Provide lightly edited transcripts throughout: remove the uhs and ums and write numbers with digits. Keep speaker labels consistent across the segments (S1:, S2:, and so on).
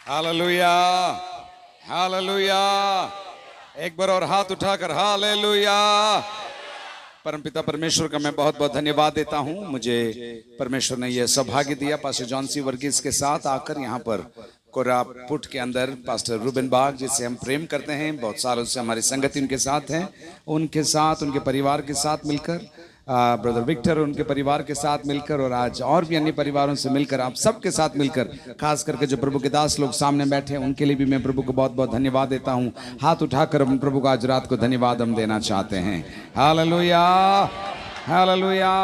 S1: Hallelujah, hallelujah. एक बार और हाथ उठाकर हालेलुया। परमपिता परमेश्वर का मैं बहुत बहुत धन्यवाद देता हूं। मुझे परमेश्वर ने यह सौभाग्य दिया पास्टर जॉन सी वर्गीस के साथ आकर यहाँ पर कोरापुट के अंदर पास्टर रूबेन बाग जिससे हम प्रेम करते हैं, बहुत सालों से हमारी संगति उनके साथ है, उनके साथ उनके परिवार के साथ मिलकर, ब्रदर विक्टर उनके परिवार के साथ मिलकर, और आज और भी अन्य परिवारों से मिलकर, आप सबके साथ मिलकर, खास करके जो प्रभु के दास लोग सामने बैठे हैं उनके लिए भी मैं प्रभु को बहुत बहुत धन्यवाद देता हूं। हाथ उठाकर हम प्रभु को आज रात को धन्यवाद हम देना चाहते हैं। Hallelujah, hallelujah.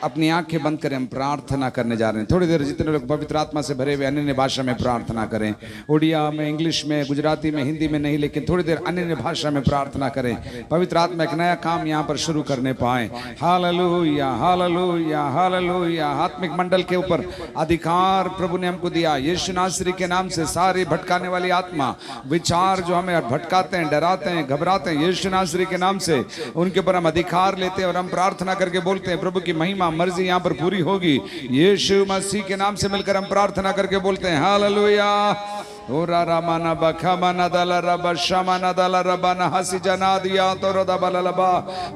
S1: अपनी आंखें बंद करें, हम प्रार्थना करने जा रहे हैं। थोड़ी देर जितने लोग पवित्र आत्मा से भरे हुए अन्य भाषा में प्रार्थना करें, उड़िया में, इंग्लिश में, गुजराती में, हिंदी में नहीं, लेकिन थोड़ी देर अन्य भाषा में प्रार्थना करें। पवित्र आत्मा एक नया काम यहाँ पर शुरू करने पाए। Hallelujah, hallelujah, hallelujah. आत्मिक मंडल के ऊपर अधिकार प्रभु ने हमको दिया। यीशु नासरी के नाम से सारी भटकाने वाली आत्मा, विचार जो हमें भटकाते हैं, डराते हैं, घबराते हैं, यीशु नासरी के नाम से उनके ऊपर हम अधिकार लेते हैं और हम प्रार्थना करके बोलते हैं प्रभु की महिमा मर्जी यहाँ पर पूरी होगी। यीशु मसीह के नाम से मिलकर हम प्रार्थना करके बोलते हैं हालेलुया। ओरा रामाना बखामाना दाला रबा शामाना दाला रबाना हसी जना दिया तो रदा बललबा।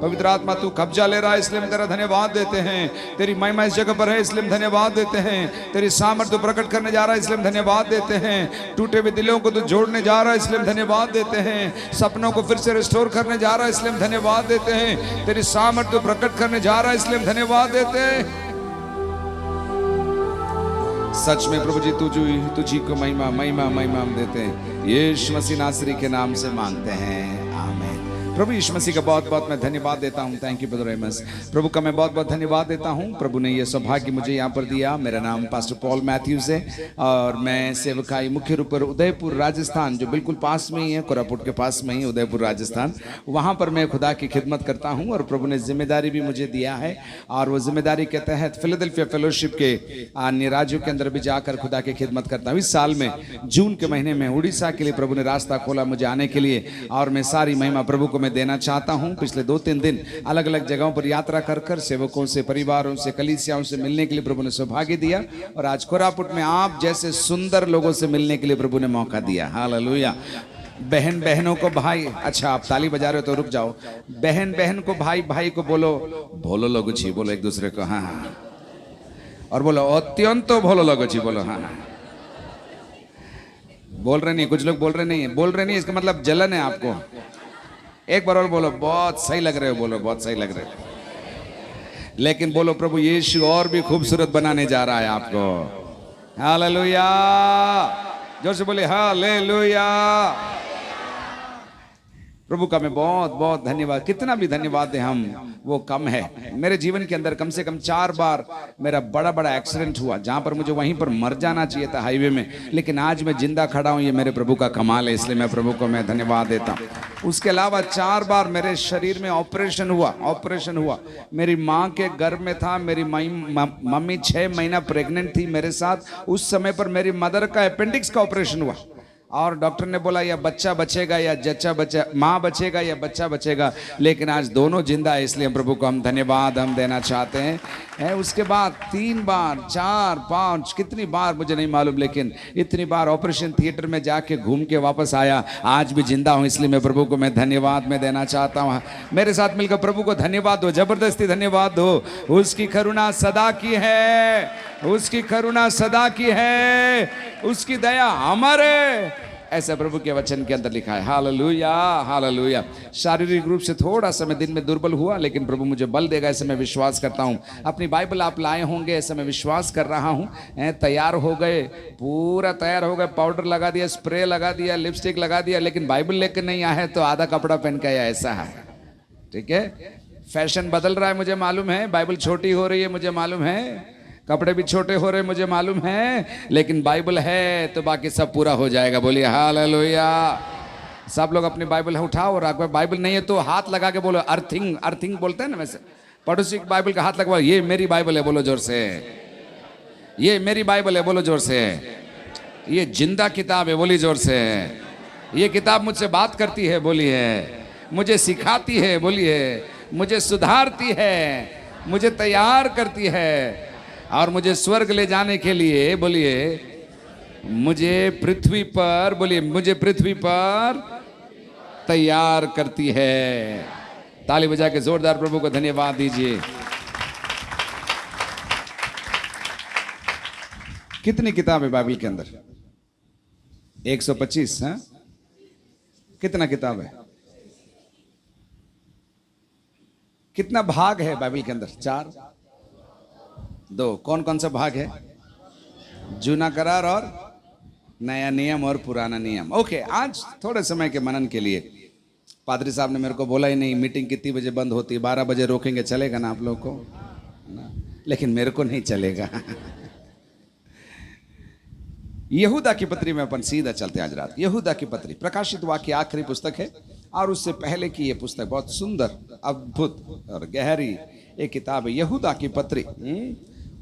S1: पवित्र आत्मा तू कब्जा ले रहा है, इसलिए हम तेरा धन्यवाद देते हैं। तेरी महिमा इस जगह पर है, इसलिए हम धन्यवाद देते हैं। तेरी सामर्थ्य तू प्रकट करने जा रहा है, इसलिए हम धन्यवाद देते हैं। टूटे हुए दिलों को तू जोड़ने जा रहा है, इसलिए हम धन्यवाद देते हैं। सपनों को फिर से रिस्टोर करने जा रहा है, इसलिए हम धन्यवाद देते हैं। तेरी सामर्थ्य प्रकट करने जा रहा है, इसलिए हम धन्यवाद देते हैं। सच में प्रभु जी तुझी को महिमा महिमा महिमा हम देते हैं। यीशु मसीह नासरी के नाम से मांगते हैं, आमीन। प्रभु यीशु मसीह का बहुत बहुत मैं धन्यवाद देता हूँ। Thank you brother Amos. प्रभु का मैं बहुत बहुत धन्यवाद देता हूँ। प्रभु ने यह सौभाग्य मुझे यहाँ पर दिया। मेरा नाम पास्टर पॉल मैथ्यूज है और मैं सेवकाई मुख्य रूप पर उदयपुर राजस्थान, जो बिल्कुल पास में ही है, कोरापुट के पास में ही उदयपुर राजस्थान, वहाँ पर मैं खुदा की खिदमत करता हूँ। और प्रभु ने जिम्मेदारी भी मुझे दिया है और वो जिम्मेदारी के तहत फिलाडेल्फिया फेलोशिप के अन्य राज्यों के अंदर भी जाकर खुदा की खिदमत करता हूँ। इस साल में जून के महीने में उड़ीसा के लिए प्रभु ने रास्ता खोला मुझे आने के लिए, और मैं सारी महिमा प्रभु को मैं देना चाहता हूं। पिछले 2-3 दिन अलग अलग जगहों पर यात्रा कर कर सेवकों से, परिवारों से, कलीसियाओं से मिलने के लिए प्रभु ने सौभाग्य दिया, और आज कोरापुट में आप जैसे सुंदर लोगों से मिलने के लिए प्रभु ने मौका दिया। हालेलुया। बहन बहनों को भाई, अच्छा आप ताली बजा रहे हो तो रुक जाओ। बहन बहन को भाई, भाई को बोलो भोलो लोगो छी, बोलो एक दूसरे को हाँ हाँ, और बोलो अत्यंत भोलो लोगो छी, बोलो हाँ हाँ। बोल रहे नहीं, कुछ लोग बोल रहे नहीं है, बोल रहे नहीं, इसका मतलब जलन है आपको। एक बार और बोलो बहुत सही लग रहे हो, बोलो बहुत सही लग रहे हो। लेकिन बोलो प्रभु यीशु और भी खूबसूरत बनाने जा रहा है आपको। हालेलुया, जोर से बोले हालेलुया। प्रभु का मैं बहुत बहुत धन्यवाद, कितना भी धन्यवाद दें हम वो कम है। मेरे जीवन के अंदर कम से कम 4 बार मेरा बड़ा बड़ा एक्सीडेंट हुआ, जहां पर मुझे वहीं पर मर जाना चाहिए था हाईवे में, लेकिन आज मैं जिंदा खड़ा हूं, ये मेरे प्रभु का कमाल है, इसलिए मैं प्रभु को मैं धन्यवाद देता हूं। उसके अलावा 4 बार मेरे शरीर में ऑपरेशन हुआ। मेरी माँ के गर्भ में था, मेरी मम्मी 6 महीना प्रेग्नेंट थी मेरे साथ। उस समय पर मेरी मदर का अपेंडिक्स का ऑपरेशन हुआ, और डॉक्टर ने बोला या बच्चा बचेगा या जच्चा बच्चा, माँ बचेगा या बच्चा बचेगा, लेकिन आज दोनों जिंदा है, इसलिए प्रभु को हम धन्यवाद हम देना चाहते हैं। उसके बाद 3 बार 4 5 कितनी बार मुझे नहीं मालूम, लेकिन इतनी बार ऑपरेशन थिएटर में जाके घूम के वापस आया, आज भी जिंदा हूँ, इसलिए मैं प्रभु को मैं धन्यवाद में देना चाहता हूँ। मेरे साथ मिलकर प्रभु को धन्यवाद दो, जबरदस्ती धन्यवाद दो। उसकी करुणा सदा की है, उसकी करुणा सदा की है, उसकी दया अमर है, ऐसा प्रभु के वचन के अंदर लिखा है। Hallelujah, hallelujah. शारीरिक रूप से थोड़ा सा मैं दिन में दुर्बल हुआ, लेकिन प्रभु मुझे बल देगा, ऐसे मैं विश्वास करता हूँ। अपनी बाइबल आप लाए होंगे, ऐसा मैं विश्वास कर रहा हूँ। तैयार हो गए, पूरा तैयार हो गए, पाउडर लगा दिया, स्प्रे लगा दिया, लिपस्टिक लगा दिया, लेकिन बाइबल लेकर नहीं आए तो आधा कपड़ा पहन के आया, ऐसा है। ठीक है, फैशन बदल रहा है मुझे मालूम है, बाइबल छोटी हो रही है मुझे मालूम है, कपड़े भी छोटे हो रहे मुझे मालूम है, लेकिन बाइबल है तो बाकी सब पूरा हो जाएगा। बोलिए हालेलुया। सब लोग अपनी बाइबल उठाओ, और अगर बाइबल नहीं है तो हाथ लगा के बोलो अर्थिंग, अर्थिंग बोलते हैं ना वैसे, पड़ोसी की बाइबल का हाथ लगवा, ये मेरी बाइबल है, बोलो जोर से, ये मेरी बाइबल है, बोलो जोर से, ये जिंदा किताब है, बोली जोर से, ये किताब मुझसे बात करती है, बोलिए, मुझे सिखाती है, बोलिए, मुझे सुधारती है, मुझे तैयार करती है, और मुझे स्वर्ग ले जाने के लिए, बोलिए, मुझे पृथ्वी पर, बोलिए, मुझे पृथ्वी पर तैयार करती है। ताली बजा के जोरदार प्रभु को धन्यवाद दीजिए। कितनी किताब है बाइबल के अंदर? 125। हाँ, कितना किताब है? कितना भाग है बाइबल के अंदर? 4, 2। कौन कौन सा भाग है? जूना करार और नया नियम और पुराना नियम। ओके, आज थोड़े समय के मनन के लिए पादरी साहब ने मेरे को बोला ही नहीं मीटिंग कितनी बजे बंद होती है, 12 बजे रोकेंगे, चलेगा ना आप लोग को ना? लेकिन मेरे को नहीं चलेगा। यहूदा की पत्री में अपन सीधा चलते आज रात। यहूदा की पत्री प्रकाशित वाक्य आखिरी पुस्तक है, और उससे पहले की ये पुस्तक बहुत सुंदर, अद्भुत और गहरी एक किताब है, यहूदा की पत्री।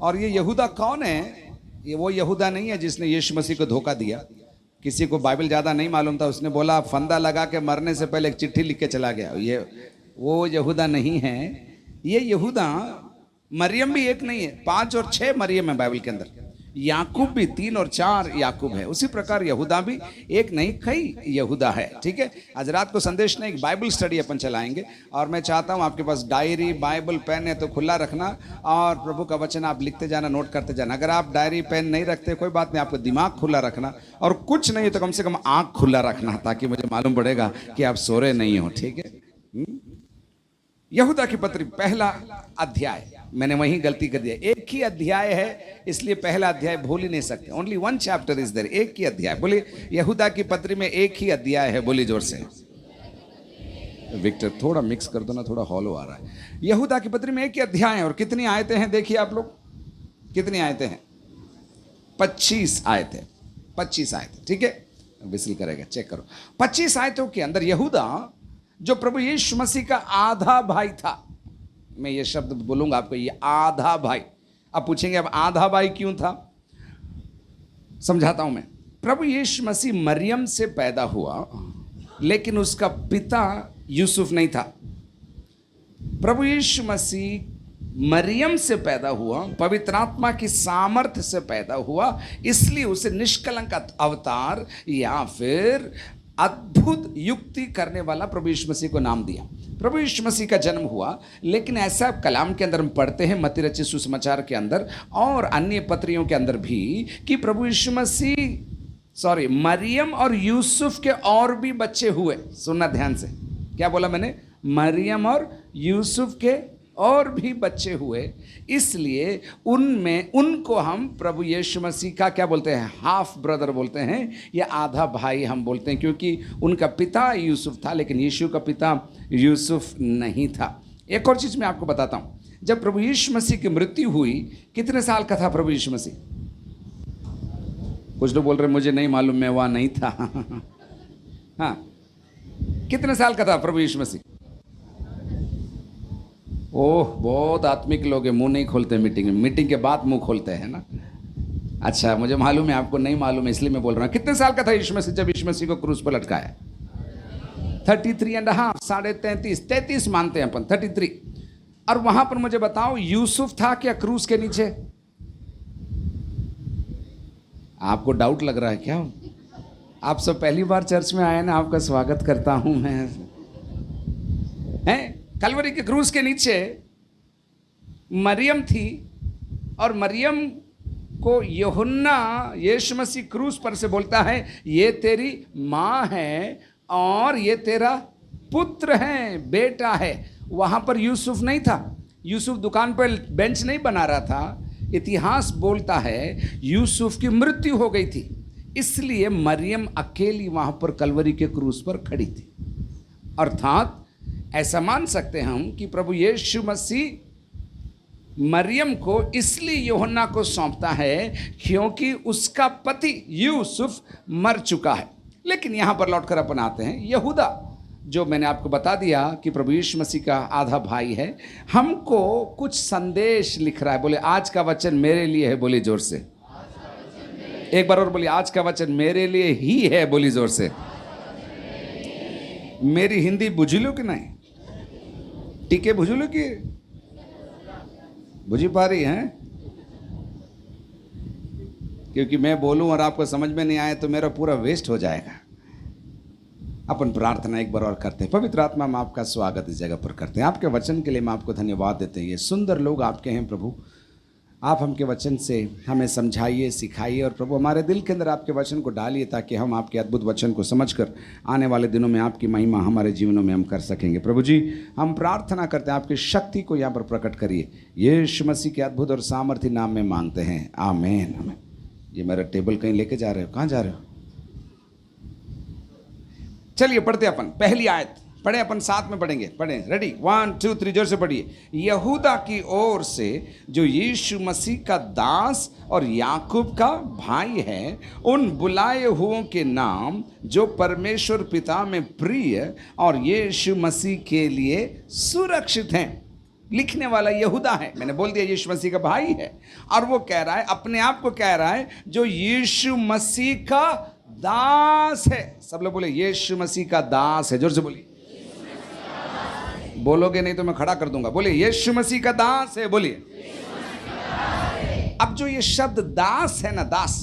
S1: और ये यहूदा कौन है? ये वो यहूदा नहीं है जिसने यीशु मसीह को धोखा दिया। किसी को बाइबल ज़्यादा नहीं मालूम था, उसने बोला फंदा लगा के मरने से पहले एक चिट्ठी लिख के चला गया। ये वो यहूदा नहीं है। ये यहूदा, मरियम भी एक नहीं है, 5 और 6 मरियम है बाइबल के अंदर। याकूब भी 3 और 4 याकूब है। उसी प्रकार यहूदा भी एक नहीं, कई यहूदा है। ठीक है, आज रात को संदेश नहीं, एक बाइबल स्टडी अपन चलाएंगे। और मैं चाहता हूं आपके पास डायरी, बाइबल, पेन है तो खुला रखना, और प्रभु का वचन आप लिखते जाना, नोट करते जाना। अगर आप डायरी पेन नहीं रखते कोई बात नहीं, आपको दिमाग खुला रखना, और कुछ नहीं तो कम से कम आंख खुला रखना, ताकि मुझे मालूम पड़ेगा कि आप सो रहे नहीं हो। ठीक है, यहूदा की पत्री पहला अध्याय, मैंने वहीं गलती कर दिया, एक ही अध्याय है, इसलिए पहला अध्याय भूल ही नहीं सकते। ओनली 1 चैप्टर इज देयर, एक ही अध्याय। बोलिए, यहूदा की पत्री में एक ही अध्याय है। बोलिए जोर से। विक्टर थोड़ा मिक्स कर दो ना, थोड़ा हॉलो आ रहा है। यहूदा की पत्री में एक ही अध्याय है, और कितनी आयतें हैं देखिए आप लोग, कितनी आयतें हैं? 25 आयतें, 25 आयतें। ठीक है, विसल करेगा, चेक करो। 25 आयतों के अंदर यहूदा, जो प्रभु यीशु मसीह का आधा भाई था, मैं ये शब्द बोलूंगा आपको, ये आधा भाई। अब पूछेंगे अब आधा भाई क्यों था? समझाता हूं मैं। प्रभु यीशु मसीह मरियम से पैदा हुआ, लेकिन उसका पिता यूसुफ नहीं था। प्रभु यीशु मसीह मरियम से पैदा हुआ, पवित्र आत्मा की सामर्थ्य से पैदा हुआ, इसलिए उसे निष्कलंक अवतार या फिर अद्भुत युक्ति करने वाला प्रभु यीशु मसीह को नाम दिया। प्रभु यीशु मसीह का जन्म हुआ, लेकिन ऐसा कलाम के अंदर हम पढ़ते हैं, मत्ती रचित सुसमाचार के अंदर और अन्य पत्रियों के अंदर भी, कि प्रभु यीशु मसीह मरियम और यूसुफ के और भी बच्चे हुए। सुनना ध्यान से, क्या बोला मैंने? मरियम और यूसुफ के और भी बच्चे हुए, इसलिए उनमें उनको हम प्रभु यीशु मसीह का क्या बोलते हैं? हाफ ब्रदर बोलते हैं, या आधा भाई हम बोलते हैं, क्योंकि उनका पिता यूसुफ था, लेकिन यीशु का पिता यूसुफ नहीं था। एक और चीज़ मैं आपको बताता हूँ, जब प्रभु यीशु मसीह की मृत्यु हुई, कितने साल का था प्रभु यीशु मसीह? कुछ लोग बोल रहे मुझे नहीं मालूम, मैं वहाँ नहीं था। हाँ, कितने साल का था प्रभु यीशु मसीह? ओह, बहुत आत्मिक लोग हैं, मुंह नहीं खोलते मीटिंग में, मीटिंग के बाद मुंह खोलते हैं ना। अच्छा, मुझे मालूम है आपको नहीं मालूम है, इसलिए मैं बोल रहा हूँ। कितने साल का था यीशु मसीह जब यीशु मसीह को क्रूस पर लटकाया? 33.5, 33.5 मानते हैं अपन, 33। और वहां पर मुझे बताओ, यूसुफ था क्या क्रूस के नीचे? आपको डाउट लग रहा है क्या? आप सब पहली बार चर्च में आए ना, आपका स्वागत करता हूं मैं। हैं, कलवरी के क्रूस के नीचे मरियम थी, और मरियम को यूहन्ना यीशु मसीह क्रूस पर से बोलता है, ये तेरी माँ है और ये तेरा पुत्र है, बेटा है। वहाँ पर यूसुफ नहीं था, यूसुफ दुकान पर बेंच नहीं बना रहा था। इतिहास बोलता है यूसुफ की मृत्यु हो गई थी, इसलिए मरियम अकेली वहाँ पर कलवरी के क्रूस पर खड़ी थी। अर्थात ऐसा मान सकते हैं हम कि प्रभु यीशु मसीह मरियम को इसलिए यूहन्ना को सौंपता है क्योंकि उसका पति यूसुफ मर चुका है। लेकिन यहाँ पर लौटकर अपन आते हैं, यहूदा जो मैंने आपको बता दिया कि प्रभु यीशु मसीह का आधा भाई है, हमको कुछ संदेश लिख रहा है। बोले, आज का वचन मेरे लिए है। बोली जोर से, एक बार और बोलिए, आज का वचन मेरे लिए ही है। बोली जोर से। मेरी हिंदी बुझिलो कि नहीं? टीके बुझिलो कि बुझी पा रही हैं क्योंकि मैं बोलूं और आपको समझ में नहीं आए तो मेरा पूरा वेस्ट हो जाएगा। अपन प्रार्थना एक बार और करते हैं। पवित्र आत्मा, हम आपका स्वागत इस जगह पर करते हैं। आपके वचन के लिए हम आपको धन्यवाद देते हैं। ये सुंदर लोग आपके हैं प्रभु, आप हमके वचन से हमें समझाइए, सिखाइए और प्रभु हमारे दिल के अंदर आपके वचन को डालिए, ताकि हम आपके अद्भुत वचन को समझकर आने वाले दिनों में आपकी महिमा हमारे जीवनों में हम कर सकेंगे। प्रभु जी, हम प्रार्थना करते हैं, आपकी शक्ति को यहाँ पर प्रकट करिए। यीशु मसीह के अद्भुत और सामर्थ्य नाम में मांगते हैं, आमीन। आमीन। ये मेरा टेबल कहीं लेके जा रहे हो? कहाँ जा रहे हो? चलिए पढ़ते अपन। पहली आयत पढ़े, अपन साथ में पढ़ेंगे। पढ़ें, रेडी, 1 2 3 जोर से पढ़िए। यहूदा की ओर से जो यीशु मसीह का दास और याकूब का भाई है, उन बुलाए हुओं के नाम जो परमेश्वर पिता में प्रिय और यीशु मसीह के लिए सुरक्षित हैं। लिखने वाला यहूदा है, मैंने बोल दिया यीशु मसीह का भाई है, और वो कह रहा है, अपने आप को कह रहा है, जो यीशु मसीह का दास है। सब लोग बोले यीशु मसीह का दास है। जोर से बोलिए। बोलोगे नहीं तो मैं खड़ा कर दूंगा। बोलिए यीशु मसीह का दास है। बोलिए। अब जो ये शब्द दास है ना, दास,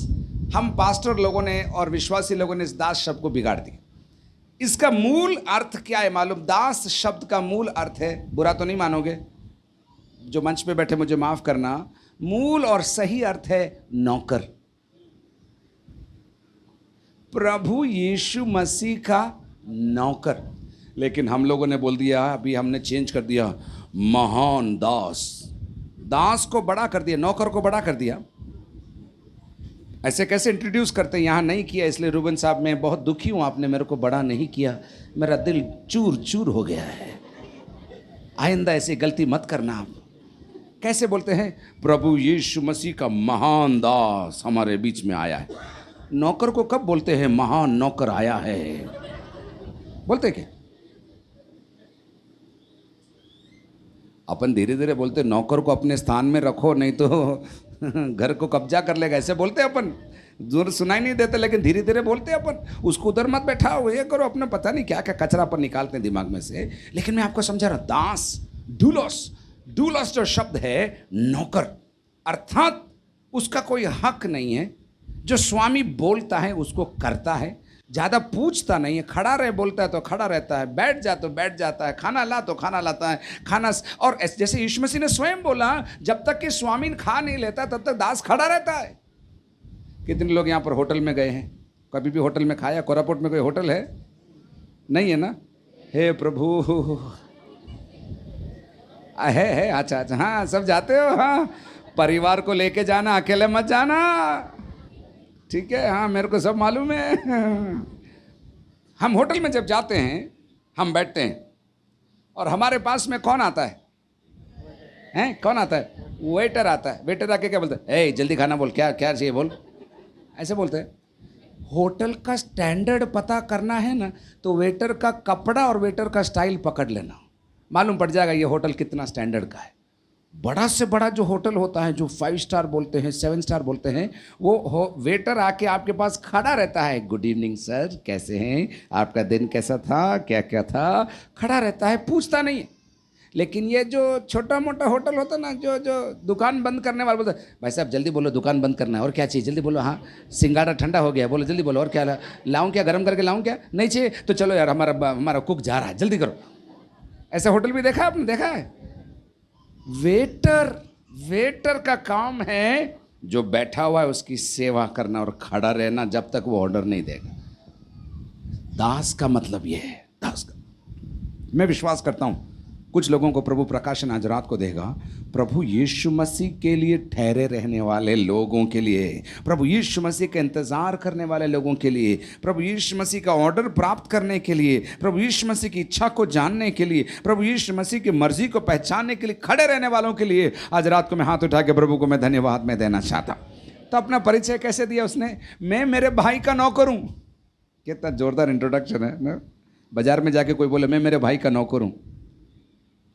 S1: हम पास्टर लोगों ने और विश्वासी लोगों ने इस दास शब्द को बिगाड़ दिया। इसका मूल अर्थ क्या है मालूम? दास शब्द का मूल अर्थ है, बुरा तो नहीं मानोगे, जो मंच पे बैठे मुझे माफ करना, मूल और सही अर्थ है नौकर। प्रभु यीशु मसीह का नौकर। लेकिन हम लोगों ने बोल दिया, अभी हमने चेंज कर दिया, महान दास। दास को बड़ा कर दिया, नौकर को बड़ा कर दिया। ऐसे कैसे इंट्रोड्यूस करते हैं? यहाँ नहीं किया, इसलिए रूबन साहब मैं बहुत दुखी हूँ, आपने मेरे को बड़ा नहीं किया, मेरा दिल चूर चूर हो गया है। आइंदा ऐसी गलती मत करना। आप कैसे बोलते हैं? प्रभु यीशु मसीह का महान दास हमारे बीच में आया है। नौकर को कब बोलते हैं महान नौकर आया है? बोलते क्या? अपन धीरे धीरे बोलते नौकर को अपने स्थान में रखो, नहीं तो घर को कब्जा कर लेगा, ऐसे बोलते अपन। जोर सुनाई नहीं देता, लेकिन धीरे धीरे बोलते अपन। उसको उधर मत बैठाओ, ये करो, अपना पता नहीं क्या क्या कचरा अपन निकालते हैं दिमाग में से। लेकिन मैं आपको समझा रहा, दास, डूलोस। डूलोस जो शब्द है नौकर, अर्थात उसका कोई हक नहीं है। जो स्वामी बोलता है उसको करता है, ज़्यादा पूछता नहीं है। खड़ा रहे बोलता है तो खड़ा रहता है, बैठ जा तो बैठ जाता है, खाना ला तो खाना लाता है, खाना। और जैसे यीशु मसीह ने स्वयं बोला, जब तक कि स्वामी खा नहीं लेता तब तक दास खड़ा रहता है। कितने लोग यहाँ पर होटल में गए हैं? कभी भी होटल में खाया? कोरापुट में कोई होटल है? नहीं है ना? हे प्रभु, है। अच्छा अच्छा, हाँ सब जाते हो। हाँ, परिवार को लेके जाना, अकेले मत जाना, ठीक है? हाँ, मेरे को सब मालूम है। हम होटल में जब जाते हैं, हम बैठते हैं और हमारे पास में कौन आता है? हैं? कौन आता है? वेटर आता है। वेटर आके क्या बोलता है? ए जल्दी खाना बोल, क्या क्या चाहिए बोल, ऐसे बोलते हैं। होटल का स्टैंडर्ड पता करना है ना, तो वेटर का कपड़ा और वेटर का स्टाइल पकड़ लेना, मालूम पड़ जाएगा ये होटल कितना स्टैंडर्ड का है। बड़ा से बड़ा जो होटल होता है, जो 5 स्टार बोलते हैं, 7 स्टार बोलते हैं, वो वेटर आके आपके पास खड़ा रहता है। गुड इवनिंग सर, कैसे हैं? आपका दिन कैसा था? क्या क्या था? खड़ा रहता है, पूछता नहीं है। लेकिन ये जो छोटा मोटा होटल होता है ना, जो दुकान बंद करने वाला बोलता है, भाई साहब जल्दी बोलो, दुकान बंद करना है, और क्या चाहिए? जल्दी बोलो। हाँ, सिंगाड़ा ठंडा हो गया, बोलो जल्दी बोलो। और क्या लाऊं? क्या गर्म करके लाऊं? क्या नहीं चाहिए तो चलो यार, हमारा कुक जा रहा है, जल्दी करो। ऐसा होटल भी देखा आपने? देखा है? वेटर का काम है जो बैठा हुआ है उसकी सेवा करना और खड़ा रहना जब तक वो ऑर्डर नहीं देगा। दास का मतलब ये है, दास का। मैं विश्वास करता हूं कुछ लोगों को प्रभु प्रकाशन आज रात को देगा। प्रभु यीशु मसीह के लिए ठहरे रहने वाले लोगों के लिए, प्रभु यीशु मसीह का इंतजार करने वाले लोगों के लिए, प्रभु यीशु मसीह का ऑर्डर प्राप्त करने के लिए, प्रभु यीशु मसीह की इच्छा को जानने के लिए, प्रभु यीशु मसीह की मर्जी को पहचानने के लिए खड़े रहने वालों के लिए आज रात को मैं हाथ उठा के प्रभु को मैं धन्यवाद में देना चाहता। तो अपना परिचय कैसे दिया उसने? मैं मेरे भाई का नौकर हूँ। कितना जोरदार इंट्रोडक्शन है ना। बाजार में जाके कोई बोले मैं मेरे भाई का नौकर हूँ,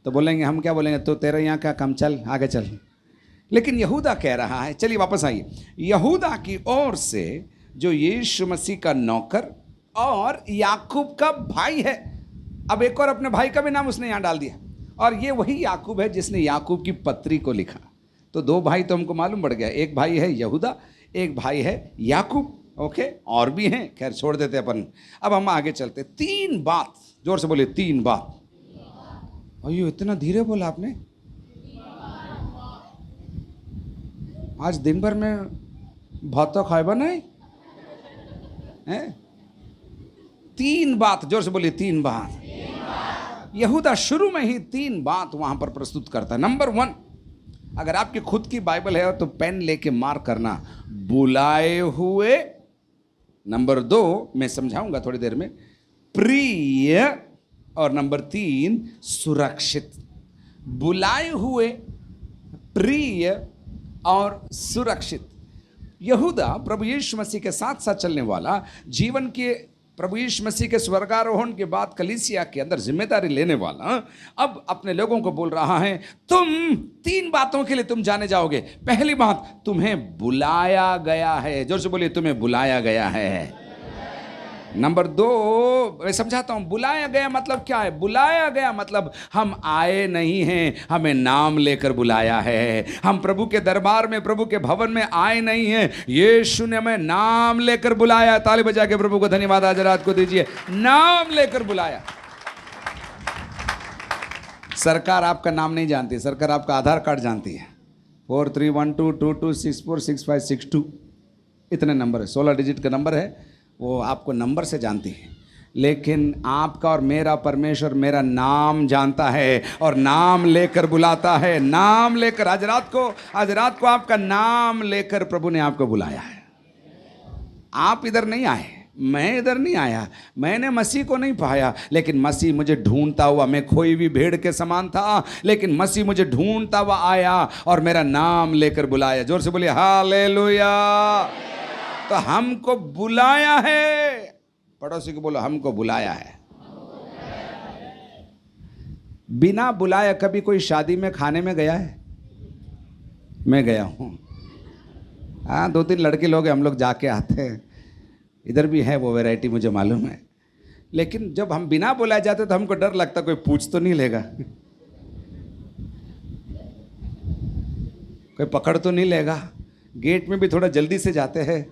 S1: तो बोलेंगे, हम क्या बोलेंगे? तो तेरे यहाँ का काम, चल आगे चल। लेकिन यहूदा कह रहा है, चलिए वापस आइए, यहूदा की ओर से जो यीशु मसीह का नौकर और याकूब का भाई है। अब एक और अपने भाई का भी नाम उसने यहाँ डाल दिया, और ये वही याकूब है जिसने याकूब की पत्री को लिखा। तो 2 भाई तो हमको मालूम पड़ गया, एक भाई है यहूदा, एक भाई है याकूब, ओके, और भी हैं, खैर छोड़ देते अपन। अब हम आगे चलते। 3 बात, जोर से बोलिए 3 बात। अयो इतना धीरे बोला आपने, आज दिन भर में भात तो खाएबा नहीं है। 3 बात, जोर से बोलिए 3 बात। यहूदा शुरू में ही 3 बात वहां पर प्रस्तुत करता है। नंबर 1, अगर आपकी खुद की बाइबल है तो पेन लेके मार्क करना, बुलाए हुए। नंबर 2 मैं समझाऊंगा थोड़ी देर में, प्रिय। और नंबर 3 सुरक्षित। बुलाए हुए, प्रिय और सुरक्षित। यहूदा प्रभु यीशु मसीह के साथ साथ चलने वाला, जीवन के प्रभु यीशु मसीह के स्वर्गारोहण के बाद कलीसिया के अंदर जिम्मेदारी लेने वाला, अब अपने लोगों को बोल रहा है, तुम 3 बातों के लिए तुम जाने जाओगे। पहली बात, तुम्हें बुलाया गया है। जोर से बोलिए, तुम्हें बुलाया गया है। नंबर 2 मैं समझाता हूं, बुलाया गया मतलब क्या है? बुलाया गया मतलब हम आए नहीं हैं, हमें नाम लेकर बुलाया है। हम प्रभु के दरबार में, प्रभु के भवन में आए नहीं हैं, यीशु ने हमें नाम लेकर बुलाया। ताली बजा के प्रभु को धन्यवाद आज रात को दीजिए। नाम लेकर बुलाया। सरकार आपका नाम नहीं जानती, सरकार आपका आधार कार्ड जानती है। 431222646562 इतने नंबर है, 16 डिजिट का नंबर है, वो आपको नंबर से जानती है। लेकिन आपका और मेरा परमेश्वर मेरा नाम जानता है और नाम लेकर बुलाता है। नाम लेकर आज रात को आपका नाम लेकर प्रभु ने आपको बुलाया है। आप इधर नहीं आए, मैं इधर नहीं आया, मैंने मसीह को नहीं पाया, लेकिन मसीह मुझे ढूंढता हुआ, मैं खोई हुई भेड़ के समान था, लेकिन मसीह मुझे ढूंढता हुआ आया और मेरा नाम लेकर बुलाया। जोर से बोलिए हालेलुया। तो हमको बुलाया है। पड़ोसी को बोलो, हमको बुलाया है। बिना बुलाया कभी कोई शादी में खाने में गया है? मैं गया हूं। हाँ, 2-3 लड़के लोग हैं, हम लोग जाके आते हैं। इधर भी है वो वैरायटी, मुझे मालूम है। लेकिन जब हम बिना बुलाए जाते तो हमको डर लगता, कोई पूछ तो नहीं लेगा, कोई पकड़ तो नहीं लेगा। गेट में भी थोड़ा जल्दी से जाते हैं।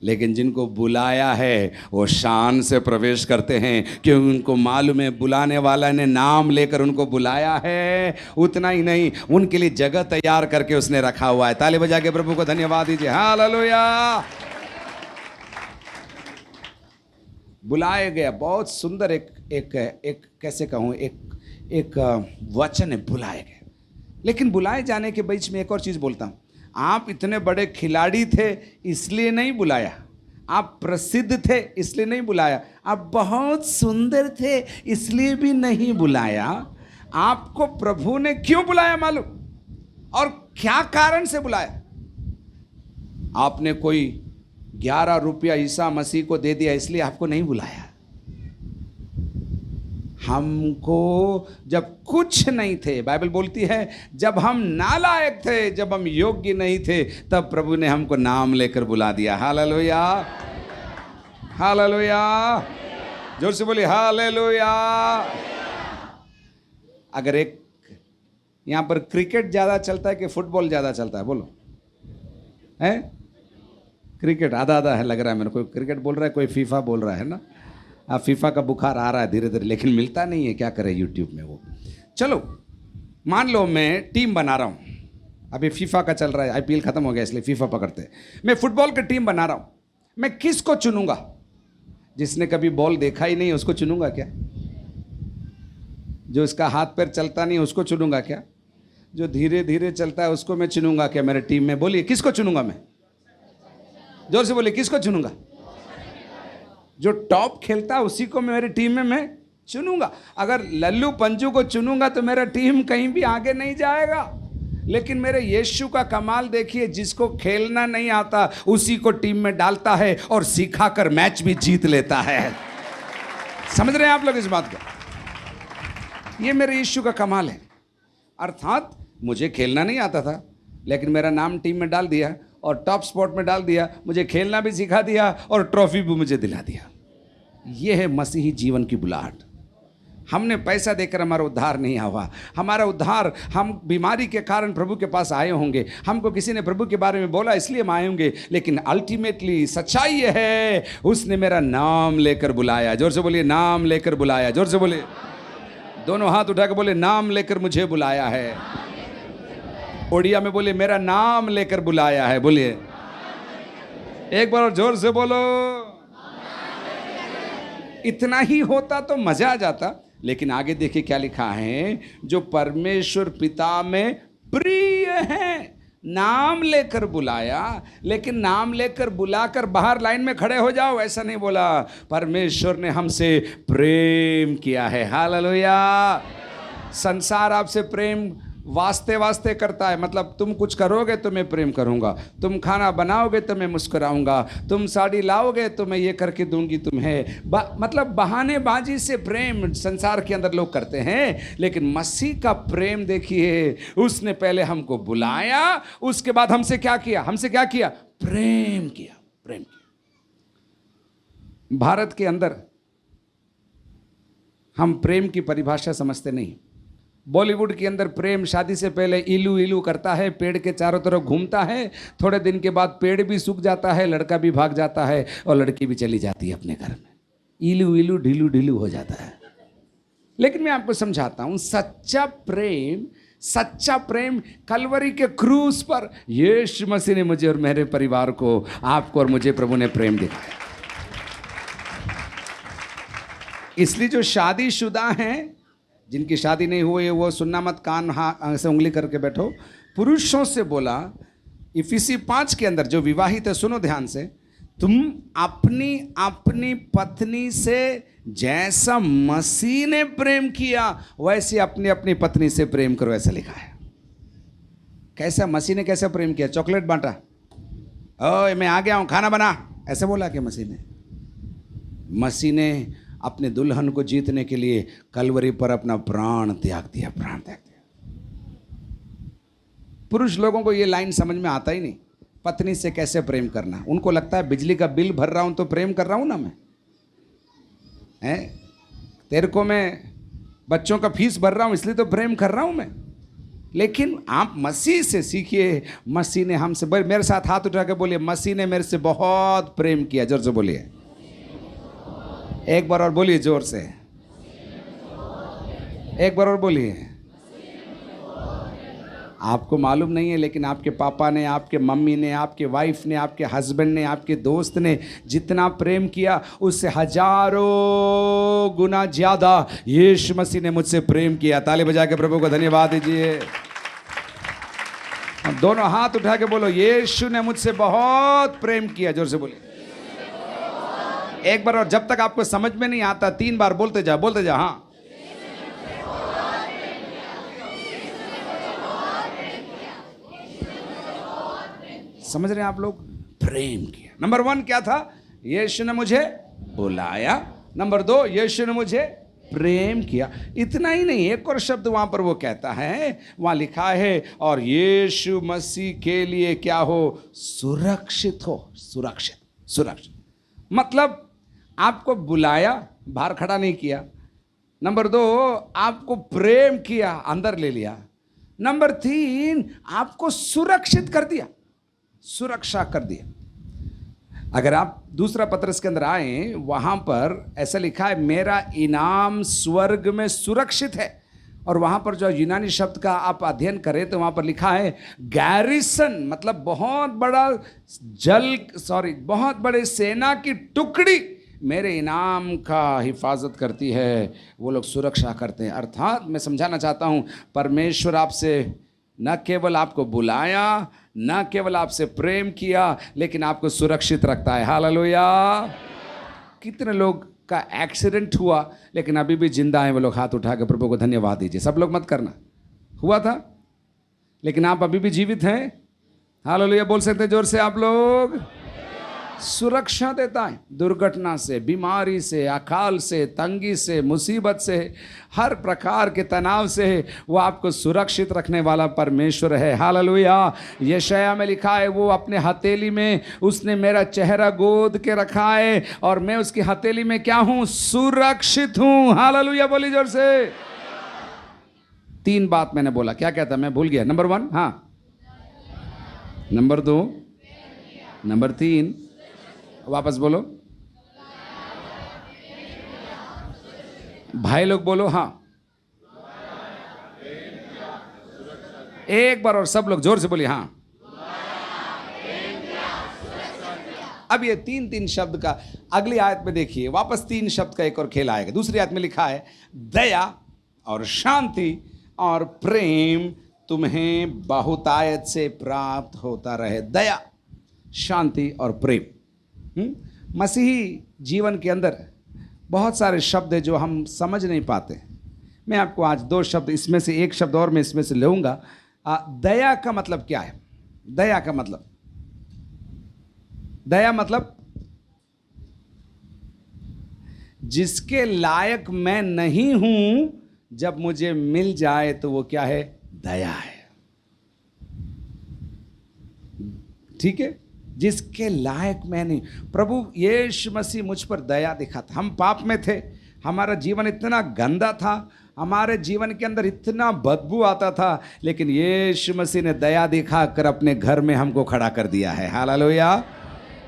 S1: लेकिन जिनको बुलाया है वो शान से प्रवेश करते हैं, क्योंकि उनको मालूम है बुलाने वाला ने नाम लेकर उनको बुलाया है। उतना ही नहीं, उनके लिए जगह तैयार करके उसने रखा हुआ है। ताली बजा के प्रभु को धन्यवाद दीजिए, हालेलुया। बुलाया गया, बहुत सुंदर एक कैसे कहूँ, एक वचन है, बुलाए गए। लेकिन बुलाए जाने के बीच में एक और चीज़ बोलता हूँ, आप इतने बड़े खिलाड़ी थे इसलिए नहीं बुलाया, आप प्रसिद्ध थे इसलिए नहीं बुलाया, आप बहुत सुंदर थे इसलिए भी नहीं बुलाया। आपको प्रभु ने क्यों बुलाया मालूम? और क्या कारण से बुलाया? आपने कोई 11 रुपया ईसा मसीह को दे दिया इसलिए आपको नहीं बुलाया। हमको जब कुछ नहीं थे, बाइबल बोलती है जब हम नालायक थे, जब हम योग्य नहीं थे, तब प्रभु ने हमको नाम लेकर बुला दिया। Hallelujah, hallelujah. जोर से बोलिए हालेलुया। अगर एक यहाँ पर क्रिकेट ज़्यादा चलता है कि फुटबॉल ज़्यादा चलता है? बोलो, है? क्रिकेट आधा आधा है लग रहा है मेरे को। क्रिकेट बोल रहा है, कोई फीफा बोल रहा है ना। अब फीफा का बुखार आ रहा है धीरे धीरे, लेकिन मिलता नहीं है, क्या करें यूट्यूब में वो। चलो मान लो मैं टीम बना रहा हूँ, अभी फीफा का चल रहा है, आईपीएल खत्म हो गया इसलिए फीफा पकड़ते हैं। मैं फुटबॉल की टीम बना रहा हूँ, मैं किसको चुनूंगा? जिसने कभी बॉल देखा ही नहीं उसको चुनूंगा क्या? जो इसका हाथ पैर चलता नहीं उसको चुनूंगा क्या? जो धीरे धीरे चलता है उसको मैं चुनूंगा क्या मेरे टीम में? बोलिए किसको चुनूंगा मैं? जोर से बोलिए, किसको चुनूंगा? जो टॉप खेलता है उसी को मेरी टीम में मैं चुनूंगा। अगर लल्लू पंजू को चुनूंगा तो मेरा टीम कहीं भी आगे नहीं जाएगा। लेकिन मेरे यीशु का कमाल देखिए, जिसको खेलना नहीं आता उसी को टीम में डालता है और सिखाकर मैच भी जीत लेता है। समझ रहे हैं आप लोग इस बात को? ये मेरे यीशु का कमाल है। अर्थात मुझे खेलना नहीं आता था, लेकिन मेरा नाम टीम में डाल दिया और टॉप स्पॉट में डाल दिया, मुझे खेलना भी सिखा दिया और ट्रॉफी भी मुझे दिला दिया। यह है मसीही जीवन की बुलाहट। हमने पैसा देकर हमारा उद्धार नहीं हुआ। हमारा उद्धार हम बीमारी के कारण प्रभु के पास आए होंगे, हमको किसी ने प्रभु के बारे में बोला इसलिए हम आए होंगे, लेकिन अल्टीमेटली सच्चाई ये है उसने मेरा नाम लेकर बुलाया। जोर से बोलिए, नाम लेकर बुलाया। जोर से बोलिए, दोनों हाथ उठा के बोले, नाम लेकर मुझे बुलाया है। ओडिया में बोलिए, मेरा नाम लेकर बुलाया है। बोलिए एक बार और जोर से बोलो। इतना ही होता तो मजा आ जाता, लेकिन आगे देखिए क्या लिखा है, जो परमेश्वर पिता में प्रिय है, नाम लेकर बुलाया। लेकिन नाम लेकर बुलाकर बाहर लाइन में खड़े हो जाओ ऐसा नहीं बोला, परमेश्वर ने हमसे प्रेम किया है। हालेलुया। संसार आपसे प्रेम वास्ते वास्ते करता है, मतलब तुम कुछ करोगे तो मैं प्रेम करूंगा, तुम खाना बनाओगे तो मैं मुस्कुराऊंगा, तुम साड़ी लाओगे तो मैं ये करके दूंगी तुम्हें। मतलब बहानेबाजी से प्रेम संसार के अंदर लोग करते हैं, लेकिन मसीह का प्रेम देखिए, उसने पहले हमको बुलाया, उसके बाद हमसे क्या किया? हमसे क्या किया? प्रेम किया। प्रेम किया। भारत के अंदर हम प्रेम की परिभाषा समझते नहीं। बॉलीवुड के अंदर प्रेम शादी से पहले इलू इलू करता है, पेड़ के चारों तरफ घूमता है, थोड़े दिन के बाद पेड़ भी सूख जाता है, लड़का भी भाग जाता है और लड़की भी चली जाती है अपने घर में। इलू इलू ढीलू ढीलू हो जाता है। लेकिन मैं आपको समझाता हूं, सच्चा प्रेम कलवरी के क्रूस पर यीशु मसीह ने मुझे और मेरे परिवार को, आपको और मुझे प्रभु ने प्रेम दिखाया। इसलिए जो शादीशुदा हैं, जिनकी शादी नहीं हुई है, वो सुनना मत, कान हाँ से उंगली करके बैठो। पुरुषों से बोला इफिसी 5 के अंदर, जो विवाहित है सुनो ध्यान से, तुम अपनी पत्नी से जैसा मसीह ने प्रेम किया वैसे अपनी पत्नी से प्रेम करो, ऐसा लिखा है। कैसा मसीह ने कैसा प्रेम किया? चॉकलेट बांटा, ओए मैं आ गया हूं खाना बना, ऐसे बोला कि मसीह ने अपने दुल्हन को जीतने के लिए कलवरी पर अपना प्राण त्याग दिया। पुरुष लोगों को ये लाइन समझ में आता ही नहीं, पत्नी से कैसे प्रेम करना। उनको लगता है बिजली का बिल भर रहा हूं तो प्रेम कर रहा हूं ना मैं, हैं? तेरे को मैं बच्चों का फीस भर रहा हूं इसलिए तो प्रेम कर रहा हूं मैं। लेकिन आप मसीह से सीखिए। मसीह ने हमसे, मेरे साथ हाथ उठा के बोलिए, मसीह ने मेरे से बहुत प्रेम किया। जोर से बोलिए, एक बार और बोलिए जोर से, एक बार और बोलिए। आपको मालूम नहीं है, लेकिन आपके पापा ने, आपके मम्मी ने, आपके वाइफ ने, आपके हस्बैंड ने, आपके दोस्त ने जितना प्रेम किया उससे हजारों गुना ज्यादा यीशु मसीह ने मुझसे प्रेम किया। ताली बजा के प्रभु को धन्यवाद दीजिए। दोनों हाथ उठा के बोलो, यीशु ने मुझसे बहुत प्रेम किया। जोर से बोलिए एक बार और। जब तक आपको समझ में नहीं आता 3 बार बोलते जा, बोलते जा। हाँ, समझ रहे हैं आप लोग? प्रेम किया। नंबर 1 क्या था? यीशु ने मुझे बुलाया। नंबर 2, यीशु ने मुझे प्रेम किया। इतना ही नहीं, एक और शब्द वहां पर वो कहता है, वहां लिखा है, और यीशु मसीह के लिए क्या हो? सुरक्षित हो। सुरक्षित मतलब आपको बुलाया, बाहर खड़ा नहीं किया। नंबर 2, आपको प्रेम किया, अंदर ले लिया। नंबर 3, आपको सुरक्षित कर दिया, सुरक्षा कर दिया। अगर आप दूसरा पत्रस के अंदर आए, वहां पर ऐसा लिखा है, मेरा इनाम स्वर्ग में सुरक्षित है। और वहां पर जो यूनानी शब्द का आप अध्ययन करें तो वहां पर लिखा है गैरिसन, मतलब बहुत बड़े सेना की टुकड़ी मेरे इनाम का हिफाजत करती है, वो लोग सुरक्षा करते हैं। अर्थात मैं समझाना चाहता हूँ, परमेश्वर आपसे न केवल आपको बुलाया, न केवल आपसे प्रेम किया, लेकिन आपको सुरक्षित रखता है। हालेलुया। कितने लोग का एक्सीडेंट हुआ लेकिन अभी भी जिंदा हैं, वो लोग हाथ उठा के प्रभु को धन्यवाद दीजिए। सब लोग मत करना, हुआ था लेकिन आप अभी भी जीवित हैं। हालेलुया बोल सकते जोर से आप लोग? सुरक्षा देता है दुर्घटना से, बीमारी से, अकाल से, तंगी से, मुसीबत से, हर प्रकार के तनाव से वो आपको सुरक्षित रखने वाला परमेश्वर है। हालेलुया। यशायाह में लिखा है वो अपने हथेली में उसने मेरा चेहरा गोद के रखा है और मैं उसकी हथेली में क्या हूं? सुरक्षित हूं। हालेलुया बोली जोर से। 3 बात मैंने बोला, क्या कहता मैं भूल गया। नंबर 1, हाँ। नंबर 2, नंबर 3, वापस बोलो भाई लोग, बोलो हाँ। एक बार और सब लोग जोर से बोलिए हाँ। अब ये 3 शब्द का अगली आयत में देखिए, वापस 3 शब्द का एक और खेल आएगा। दूसरी आयत में लिखा है दया और शांति और प्रेम तुम्हें बहुतायत से प्राप्त होता रहे। दया, शांति और प्रेम। मसीही जीवन के अंदर बहुत सारे शब्द हैं जो हम समझ नहीं पाते। मैं आपको आज 2 शब्द, इसमें से एक शब्द और मैं इसमें से लूँगा। दया का मतलब क्या है? दया का मतलब, दया मतलब जिसके लायक मैं नहीं हूं, जब मुझे मिल जाए तो वो क्या है? दया है। ठीक है, जिसके लायक मैं नहीं। प्रभु यीशु मसीह मुझ पर दया दिखाता। हम पाप में थे, हमारा जीवन इतना गंदा था, हमारे जीवन के अंदर इतना बदबू आता था, लेकिन यीशु मसीह ने दया दिखाकर अपने घर में हमको खड़ा कर दिया है। हालेलुया।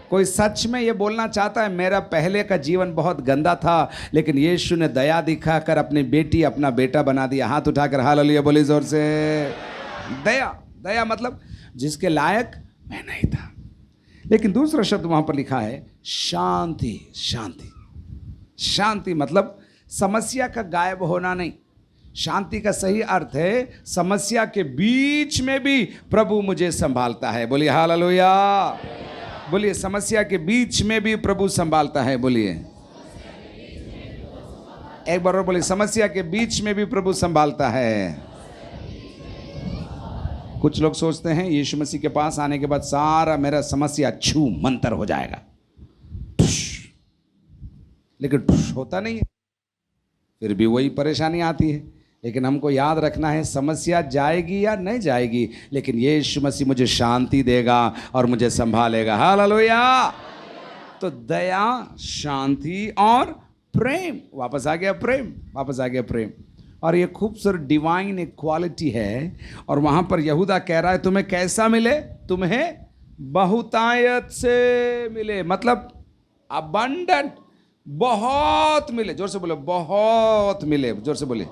S1: कोई सच में ये बोलना चाहता है मेरा पहले का जीवन बहुत गंदा था, लेकिन यीशु ने दया दिखाकर अपनी बेटी अपना बेटा बना दिया? हाथ उठाकर हालेलुया बोली जोर से। दया, दया मतलब जिसके लायक मैं नहीं था। लेकिन दूसरा शब्द वहां पर लिखा है शांति। शांति, शांति मतलब समस्या का गायब होना नहीं। शांति का सही अर्थ है समस्या के बीच में भी प्रभु मुझे संभालता है। बोलिए हालेलुया। बोलिए समस्या के बीच में भी प्रभु संभालता है। बोलिए एक बार और बोलिए, समस्या के बीच में भी प्रभु संभालता है। कुछ लोग सोचते हैं यीशु मसीह के पास आने के बाद सारा मेरा समस्या छू मंतर हो जाएगा, लेकिन होता नहीं है, फिर भी वही परेशानी आती है। लेकिन हमको याद रखना है समस्या जाएगी या नहीं जाएगी, लेकिन यीशु मसीह मुझे शांति देगा और मुझे संभालेगा। हालेलुया। तो दया, शांति और प्रेम, वापस आ गया प्रेम, वापस आ गया प्रेम। और ये खूबसूरत डिवाइन एक क्वालिटी है। और वहाँ पर यहूदा कह रहा है तुम्हें कैसा मिले? तुम्हें बहुतायत से मिले, मतलब अबंडेंट, बहुत मिले। जोर से बोले बहुत मिले, जोर से बोले।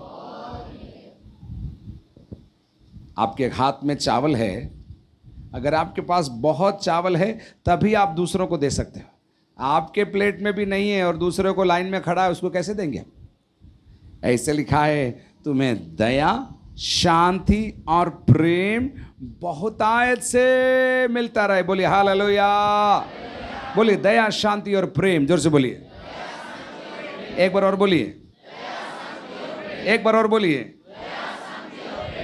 S1: आपके हाथ में चावल है, अगर आपके पास बहुत चावल है तभी आप दूसरों को दे सकते हो। आपके प्लेट में भी नहीं है और दूसरे को लाइन में खड़ा है, उसको कैसे देंगे? ऐसे लिखा है तुम्हें दया, शांति और प्रेम बहुतायत से मिलता रहे। बोलिए हालेलुया। बोलिए दया, शांति और प्रेम, जोर से बोलिए। एक बार और बोलिए, एक बार और बोलिए,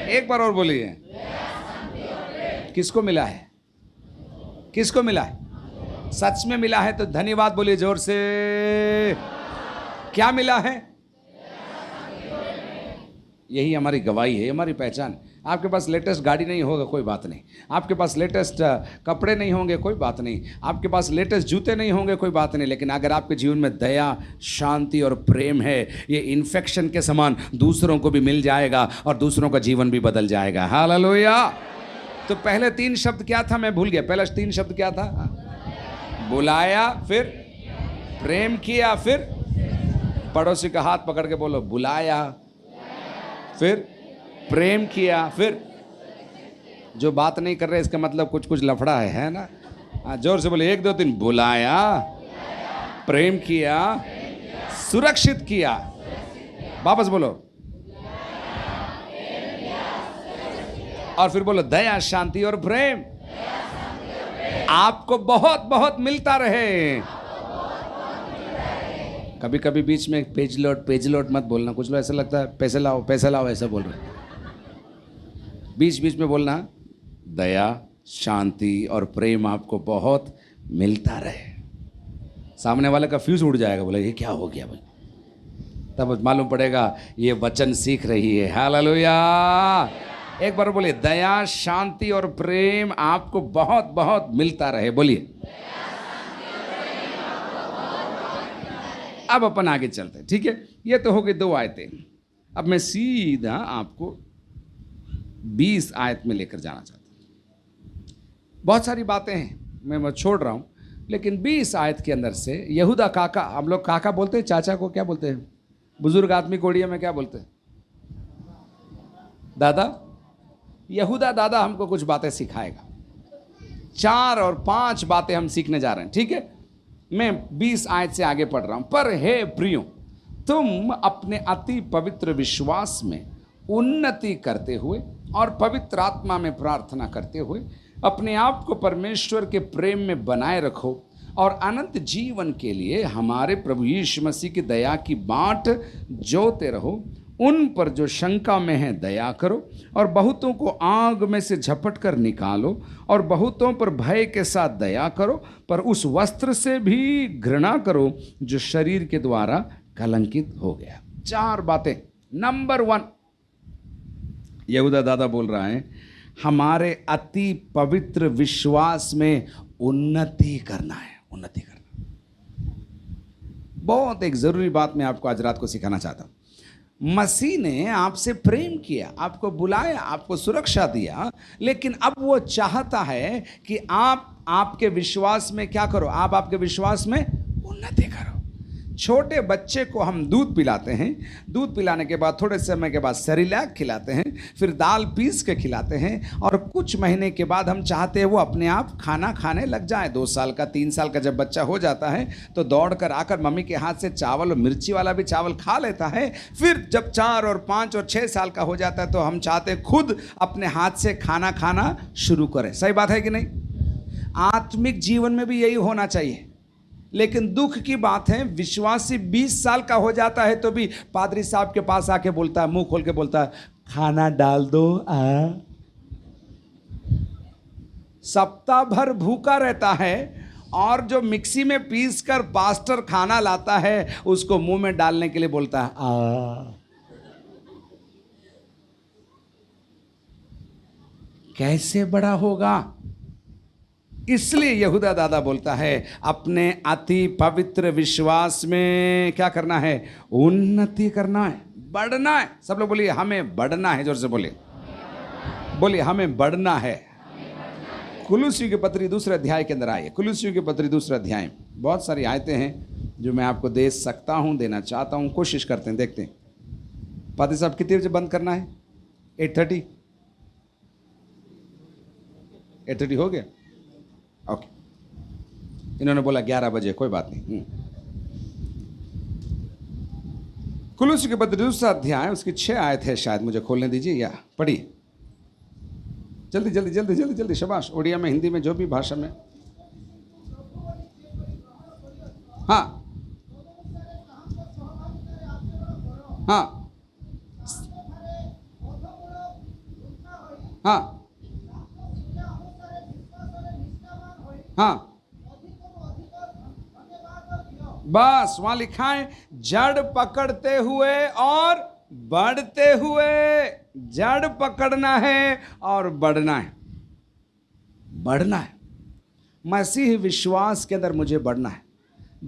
S1: एक बार और बोलिए। किसको मिला है? किसको मिला है? सच में मिला है तो धन्यवाद बोलिए जोर से। क्या मिला है? यही हमारी गवाही है, हमारी पहचान। आपके पास लेटेस्ट गाड़ी नहीं होगा, कोई बात नहीं। आपके पास लेटेस्ट कपड़े नहीं होंगे, कोई बात नहीं। आपके पास लेटेस्ट जूते नहीं होंगे, कोई बात नहीं। लेकिन अगर आपके जीवन में दया, शांति और प्रेम है, ये इन्फेक्शन के समान दूसरों को भी मिल जाएगा और दूसरों का जीवन भी बदल जाएगा। हालेलुया। तो पहले 3 शब्द क्या था? मैं भूल गया। पहला 3 शब्द क्या था? बुलाया, फिर प्रेम किया, फिर पड़ोसी का हाथ पकड़ के बोलो बुलाया, फिर प्रेम किया, फिर जो बात नहीं कर रहे इसका मतलब कुछ कुछ लफड़ा है ना? जोर से बोले 1 2 3। बुलाया, प्रेम किया, सुरक्षित किया। वापस बोलो और फिर बोलो दया, शांति और प्रेम आपको बहुत बहुत मिलता रहे। कभी कभी बीच में पेज लोड मत बोलना। कुछ लोग ऐसा लगता है पैसे लाओ ऐसा बोल रहे। बीच बीच में बोलना दया, शांति और प्रेम आपको बहुत मिलता रहे। सामने वाले का फ्यूज उड़ जाएगा, बोला ये क्या हो गया भाई, तब मालूम पड़ेगा ये वचन सीख रही है। हालेलुया। एक बार बोलिए, दया शांति और प्रेम आपको बहुत बहुत मिलता रहे। बोलिए। अब अपन आगे चलते हैं, ठीक है। ये तो हो गई 2 आयतें। अब मैं सीधा आपको 20 आयत में लेकर जाना चाहता हूं। बहुत सारी बातें हैं, मैं छोड़ रहा हूं, लेकिन 20 आयत के अंदर से यहूदा काका, हम लोग काका बोलते हैं, चाचा को क्या बोलते हैं, बुजुर्ग आदमी को उड़िया में क्या बोलते हैं, दादा। यहूदा दादा हमको कुछ बातें सिखाएगा। 4 और 5 बातें हम सीखने जा रहे हैं, ठीक है। मैं 20 आयत से आगे पढ़ रहा हूं। पर हे प्रियो, तुम अपने अति पवित्र विश्वास में उन्नति करते हुए और पवित्र आत्मा में प्रार्थना करते हुए अपने आप को परमेश्वर के प्रेम में बनाए रखो और अनंत जीवन के लिए हमारे प्रभु यीशु मसीह की दया की बाट जोते रहो। उन पर जो शंका में है दया करो और बहुतों को आग में से झपट कर निकालो और बहुतों पर भय के साथ दया करो, पर उस वस्त्र से भी घृणा करो जो शरीर के द्वारा कलंकित हो गया। 4 बातें। नंबर 1, यहूदा दादा बोल रहा है हमारे अति पवित्र विश्वास में उन्नति करना है। उन्नति करना बहुत एक जरूरी बात मैं आपको आज रात को सिखाना चाहता हूं। मसीह ने आपसे प्रेम किया, आपको बुलाया, आपको सुरक्षा दिया, लेकिन अब वो चाहता है कि आप आपके विश्वास में क्या करो, आप आपके विश्वास में उन्नति करो। छोटे बच्चे को हम दूध पिलाते हैं, दूध पिलाने के बाद थोड़े समय के बाद सेरेलैक खिलाते हैं, फिर दाल पीस के खिलाते हैं, और कुछ महीने के बाद हम चाहते हैं वो अपने आप खाना खाने लग जाए। 2 साल का 3 साल का जब बच्चा हो जाता है तो दौड़ कर आकर मम्मी के हाथ से चावल और मिर्ची वाला भी चावल खा लेता है। फिर जब 4 और 5 और 6 साल का हो जाता है तो हम चाहते हैं खुद अपने हाथ से खाना खाना शुरू करें। सही बात है कि नहीं? आत्मिक जीवन में भी यही होना चाहिए। लेकिन दुख की बात है, विश्वासी 20 साल का हो जाता है तो भी पादरी साहब के पास आके बोलता है, मुंह खोल के बोलता है, खाना डाल दो। सप्ताह भर भूखा रहता है और जो मिक्सी में पीस कर पास्टर खाना लाता है उसको मुंह में डालने के लिए बोलता है कैसे बड़ा होगा? इसलिए यहूदा दादा बोलता है अपने अति पवित्र विश्वास में क्या करना है? उन्नति करना है, बढ़ना है। सब लोग बोलिए हमें बढ़ना है, जोर से बोलिए, बोलिए हमें बढ़ना है। कुलुस्सियों की पत्री 2 अध्याय के अंदर आइए। कुलुस्सियों की पत्री 2 अध्याय, बहुत सारी आयतें हैं जो मैं आपको दे सकता हूं, देना चाहता हूं, कोशिश करते हैं, देखते हैं। पादी साहब कितने बजे बंद करना है? 8:30? 8:30 हो गया? ओके, इन्होंने बोला 11 बजे, कोई बात नहीं। कुलुस्सियों के पत्री 2 अध्याय उसकी 6 आयत है, शायद मुझे खोलने दीजिए या पढ़िए जल्दी जल्दी जल्दी जल्दी जल्दी। शाबाश, उड़िया में, हिंदी में, जो भी भाषा में। हाँ हाँ हाँ हाँ, बस वहां लिखा है जड़ पकड़ते हुए और बढ़ते हुए। जड़ पकड़ना है और बढ़ना है, बढ़ना है। मसीह विश्वास के अंदर मुझे बढ़ना है।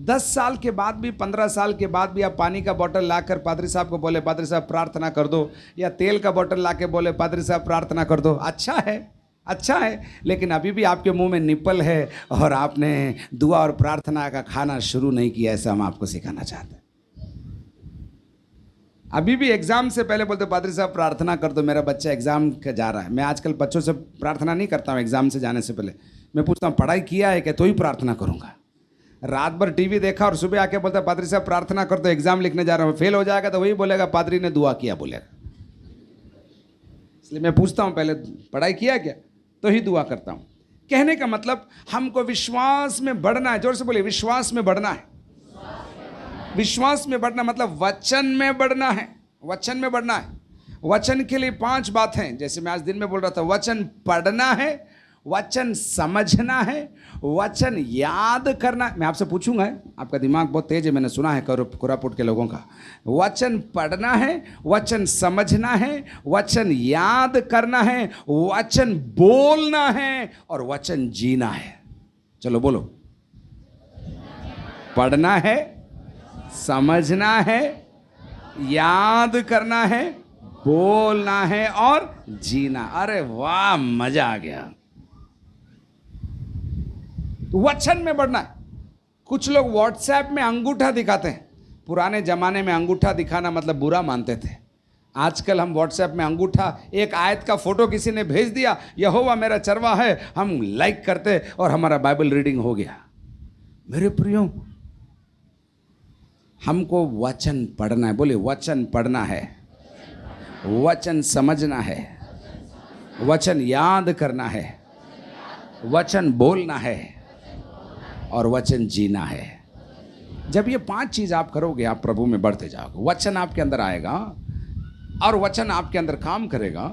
S1: 10 साल के बाद भी, 15 साल के बाद भी आप पानी का बोतल लाकर पादरी साहब को बोले पादरी साहब प्रार्थना कर दो, या तेल का बोतल लाके बोले पादरी साहब प्रार्थना कर दो, अच्छा है, अच्छा है। लेकिन अभी भी आपके मुंह में निप्पल है और आपने दुआ और प्रार्थना का खाना शुरू नहीं किया। ऐसा हम आपको सिखाना चाहते हैं। अभी भी एग्जाम से पहले बोलते पादरी साहब प्रार्थना कर दो, मेरा बच्चा एग्जाम का जा रहा है। मैं आजकल बच्चों से प्रार्थना नहीं करता हूँ एग्जाम से जाने से पहले। मैं पूछता हूँ पढ़ाई किया है क्या, तो ही प्रार्थना करूँगा। रात भर टीवी देखा और सुबह आके बोलता पादरी साहब प्रार्थना कर दो, एग्जाम लिखने जा रहा हूँ, फेल हो जाएगा तो वही बोलेगा पादरी ने दुआ किया बोलेगा। इसलिए मैं पूछता हूँ पहले पढ़ाई किया क्या, तो ही दुआ करता हूँ। कहने का मतलब हमको विश्वास में बढ़ना है। जोर से बोलिए, विश्वास में बढ़ना है। विश्वास में बढ़ना मतलब वचन में बढ़ना है, वचन में बढ़ना है। वचन के लिए 5 बात हैं, जैसे मैं आज दिन में बोल रहा था। वचन पढ़ना है, वचन समझना है, वचन याद करना। मैं आपसे पूछूंगा, आपका दिमाग बहुत तेज है, मैंने सुना है कोरापुट के लोगों का। वचन पढ़ना है, वचन समझना है, वचन याद करना है, वचन बोलना है और वचन जीना है। चलो बोलो, पढ़ना है, समझना है, याद करना है, बोलना है और जीना। अरे वाह, मजा आ गया। वचन में बढ़ना है। कुछ लोग व्हाट्सएप में अंगूठा दिखाते हैं। पुराने जमाने में अंगूठा दिखाना मतलब बुरा मानते थे। आजकल हम व्हाट्सएप में अंगूठा, एक आयत का फोटो किसी ने भेज दिया, यहोवा मेरा चरवा है, हम लाइक करते और हमारा बाइबल रीडिंग हो गया। मेरे प्रियो, हमको वचन पढ़ना है। बोले, वचन पढ़ना है, वचन समझना है, वचन याद करना है, वचन बोलना है और वचन जीना है। जब ये 5 चीज आप करोगे, आप प्रभु में बढ़ते जाओगे। वचन आपके अंदर आएगा और वचन आपके अंदर काम करेगा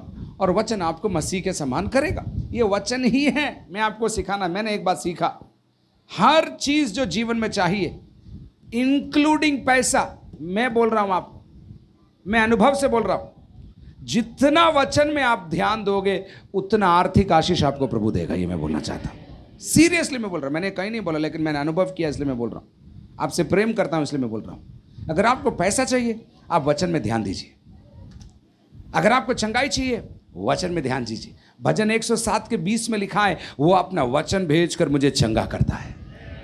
S1: और वचन आपको मसीह के समान करेगा। ये वचन ही है। मैं आपको सिखाना, मैंने एक बात सीखा, हर चीज जो जीवन में चाहिए, इंक्लूडिंग पैसा, मैं बोल रहा हूं आपको, मैं अनुभव से बोल रहा हूं, जितना वचन में आप ध्यान दोगे उतना आर्थिक आशीष आपको प्रभु देगा। ये मैं बोलना चाहता हूं, सीरियसली मैं बोल रहा हूं। मैंने कहीं नहीं बोला, लेकिन मैंने अनुभव किया इसलिए मैं बोल रहा हूं। आपसे प्रेम करता हूं इसलिए मैं बोल रहा हूं। अगर आपको पैसा चाहिए, आप वचन में ध्यान दीजिए। अगर आपको चंगाई चाहिए, वचन में ध्यान दीजिए। भजन 107 के 20 में लिखा है, वो अपना वचन भेजकर मुझे चंगा करता है।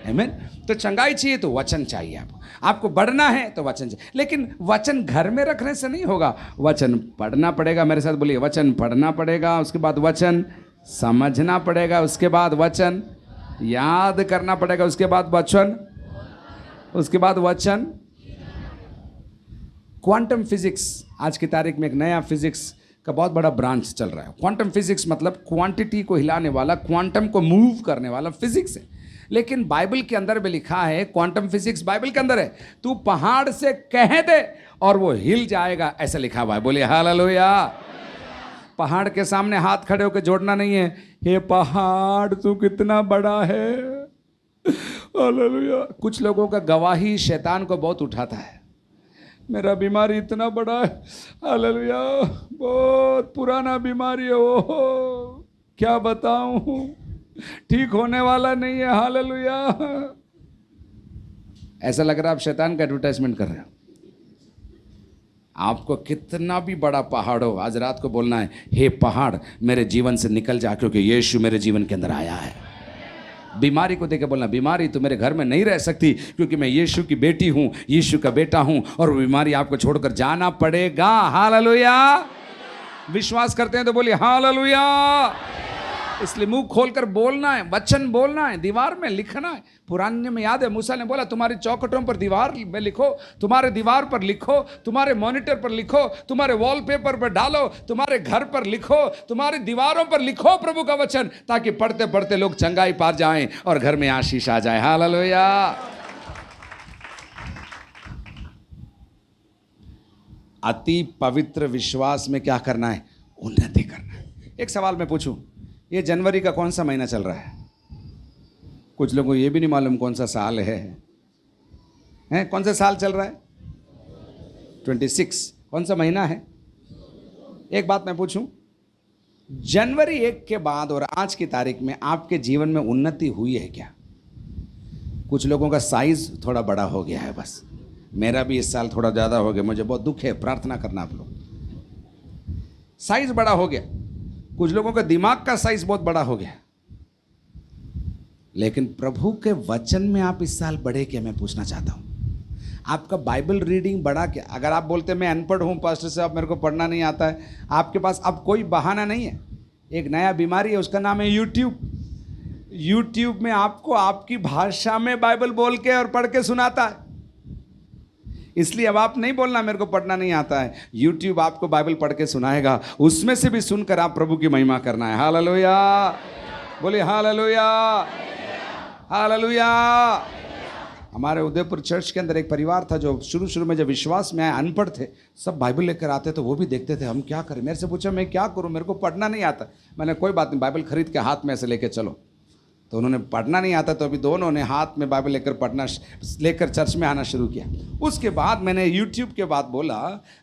S1: आमीन। तो चंगाई चाहिए तो वचन चाहिए आपको बढ़ना है तो वचन चाहिए। लेकिन वचन घर में रखने से नहीं होगा, वचन पढ़ना पड़ेगा। मेरे साथ बोलिए, वचन पढ़ना पड़ेगा, उसके बाद वचन समझना पड़ेगा, उसके बाद वचन याद करना पड़ेगा, उसके बाद वचन। क्वांटम फिजिक्स, आज की तारीख में एक नया फिजिक्स का बहुत बड़ा ब्रांच चल रहा है। क्वांटम फिजिक्स मतलब क्वांटिटी को हिलाने वाला, क्वांटम को मूव करने वाला फिजिक्स है। लेकिन बाइबल के अंदर भी लिखा है, क्वांटम फिजिक्स बाइबल के अंदर है, तू पहाड़ से कह दे और वो हिल जाएगा, ऐसा लिखा हुआ है। बोलिए हालेलुया। पहाड़ के सामने हाथ खड़े होकर जोड़ना नहीं है, हे पहाड़ तू कितना बड़ा है। हालेलुया। कुछ लोगों का गवाही शैतान को बहुत उठाता है, मेरा बीमारी इतना बड़ा है, हालेलुया, बहुत पुराना बीमारी है, वो क्या बताऊं, ठीक होने वाला नहीं है, हालेलुया। ऐसा लग रहा है आप शैतान का एडवर्टाइजमेंट कर रहे हो। आपको कितना भी बड़ा पहाड़ हो, आज रात को बोलना है, हे पहाड़ मेरे जीवन से निकल जा, क्योंकि यीशु मेरे जीवन के अंदर आया है। बीमारी को देकर बोलना, बीमारी तो मेरे घर में नहीं रह सकती, क्योंकि मैं यीशु की बेटी हूं, यीशु का बेटा हूं, और वो बीमारी आपको छोड़कर जाना पड़ेगा। हालेलुया। विश्वास करते हैं तो बोलिए हालेलुया। इसलिए मुंह खोलकर बोलना है, वचन बोलना है, दीवार में लिखना है। पुराने में याद है, मूसा ने बोला, तुम्हारी चौखटों पर दीवार में लिखो, तुम्हारे दीवार पर लिखो, तुम्हारे मॉनिटर पर लिखो, तुम्हारे वॉलपेपर पर डालो, तुम्हारे घर पर लिखो, तुम्हारी दीवारों पर लिखो प्रभु का वचन, ताकि पढ़ते पढ़ते लोग चंगाई पा जाएं और घर में आशीष आ जाए। हालेलुया। अति पवित्र विश्वास में क्या करना है? उन्नति करना है। एक सवाल मैं पूछूं, ये जनवरी का कौन सा महीना चल रहा है? कुछ लोगों को ये भी नहीं मालूम कौन सा साल है? कौन सा साल चल रहा है? 26। कौन सा महीना है? एक बात मैं पूछूं, जनवरी 1 के बाद और आज की तारीख में आपके जीवन में उन्नति हुई है क्या? कुछ लोगों का साइज थोड़ा बड़ा हो गया है, बस। मेरा भी इस साल थोड़ा ज़्यादा हो गया, मुझे बहुत दुख है, प्रार्थना करना आप लोग। साइज बड़ा हो गया। कुछ लोगों का दिमाग का साइज बहुत बड़ा हो गया। लेकिन प्रभु के वचन में आप इस साल बढ़े क्या? मैं पूछना चाहता हूं। आपका बाइबल रीडिंग बढ़ा क्या? अगर आप बोलते मैं अनपढ़ हूं पास्टर साहब, मेरे को पढ़ना नहीं आता है, आपके पास अब कोई बहाना नहीं है। एक नया बीमारी है, उसका नाम है यूट्यूब। यूट्यूब में आपको आपकी भाषा में बाइबल बोल के और पढ़ के सुनाता है। इसलिए अब आप नहीं बोलना मेरे को पढ़ना नहीं आता है, यूट्यूब आपको बाइबल पढ़ के सुनाएगा, उसमें से भी सुनकर आप प्रभु की महिमा करना है। हालेलुया। बोलिए हालेलुया, हालेलुया। हमारे उदयपुर चर्च के अंदर एक परिवार था जो शुरू शुरू में जब विश्वास में आए, अनपढ़ थे, सब बाइबल लेकर आते तो वो भी देखते थे हम क्या करें। मेरे से पूछा मैं क्या करूं, मेरे को पढ़ना नहीं आता। मैंने कोई बात नहीं, बाइबल खरीद के हाथ में ऐसे लेके चलो। तो उन्होंने पढ़ना नहीं आता तो अभी दोनों ने हाथ में बाइबल लेकर चर्च में आना शुरू किया। उसके बाद मैंने यूट्यूब के बाद बोला,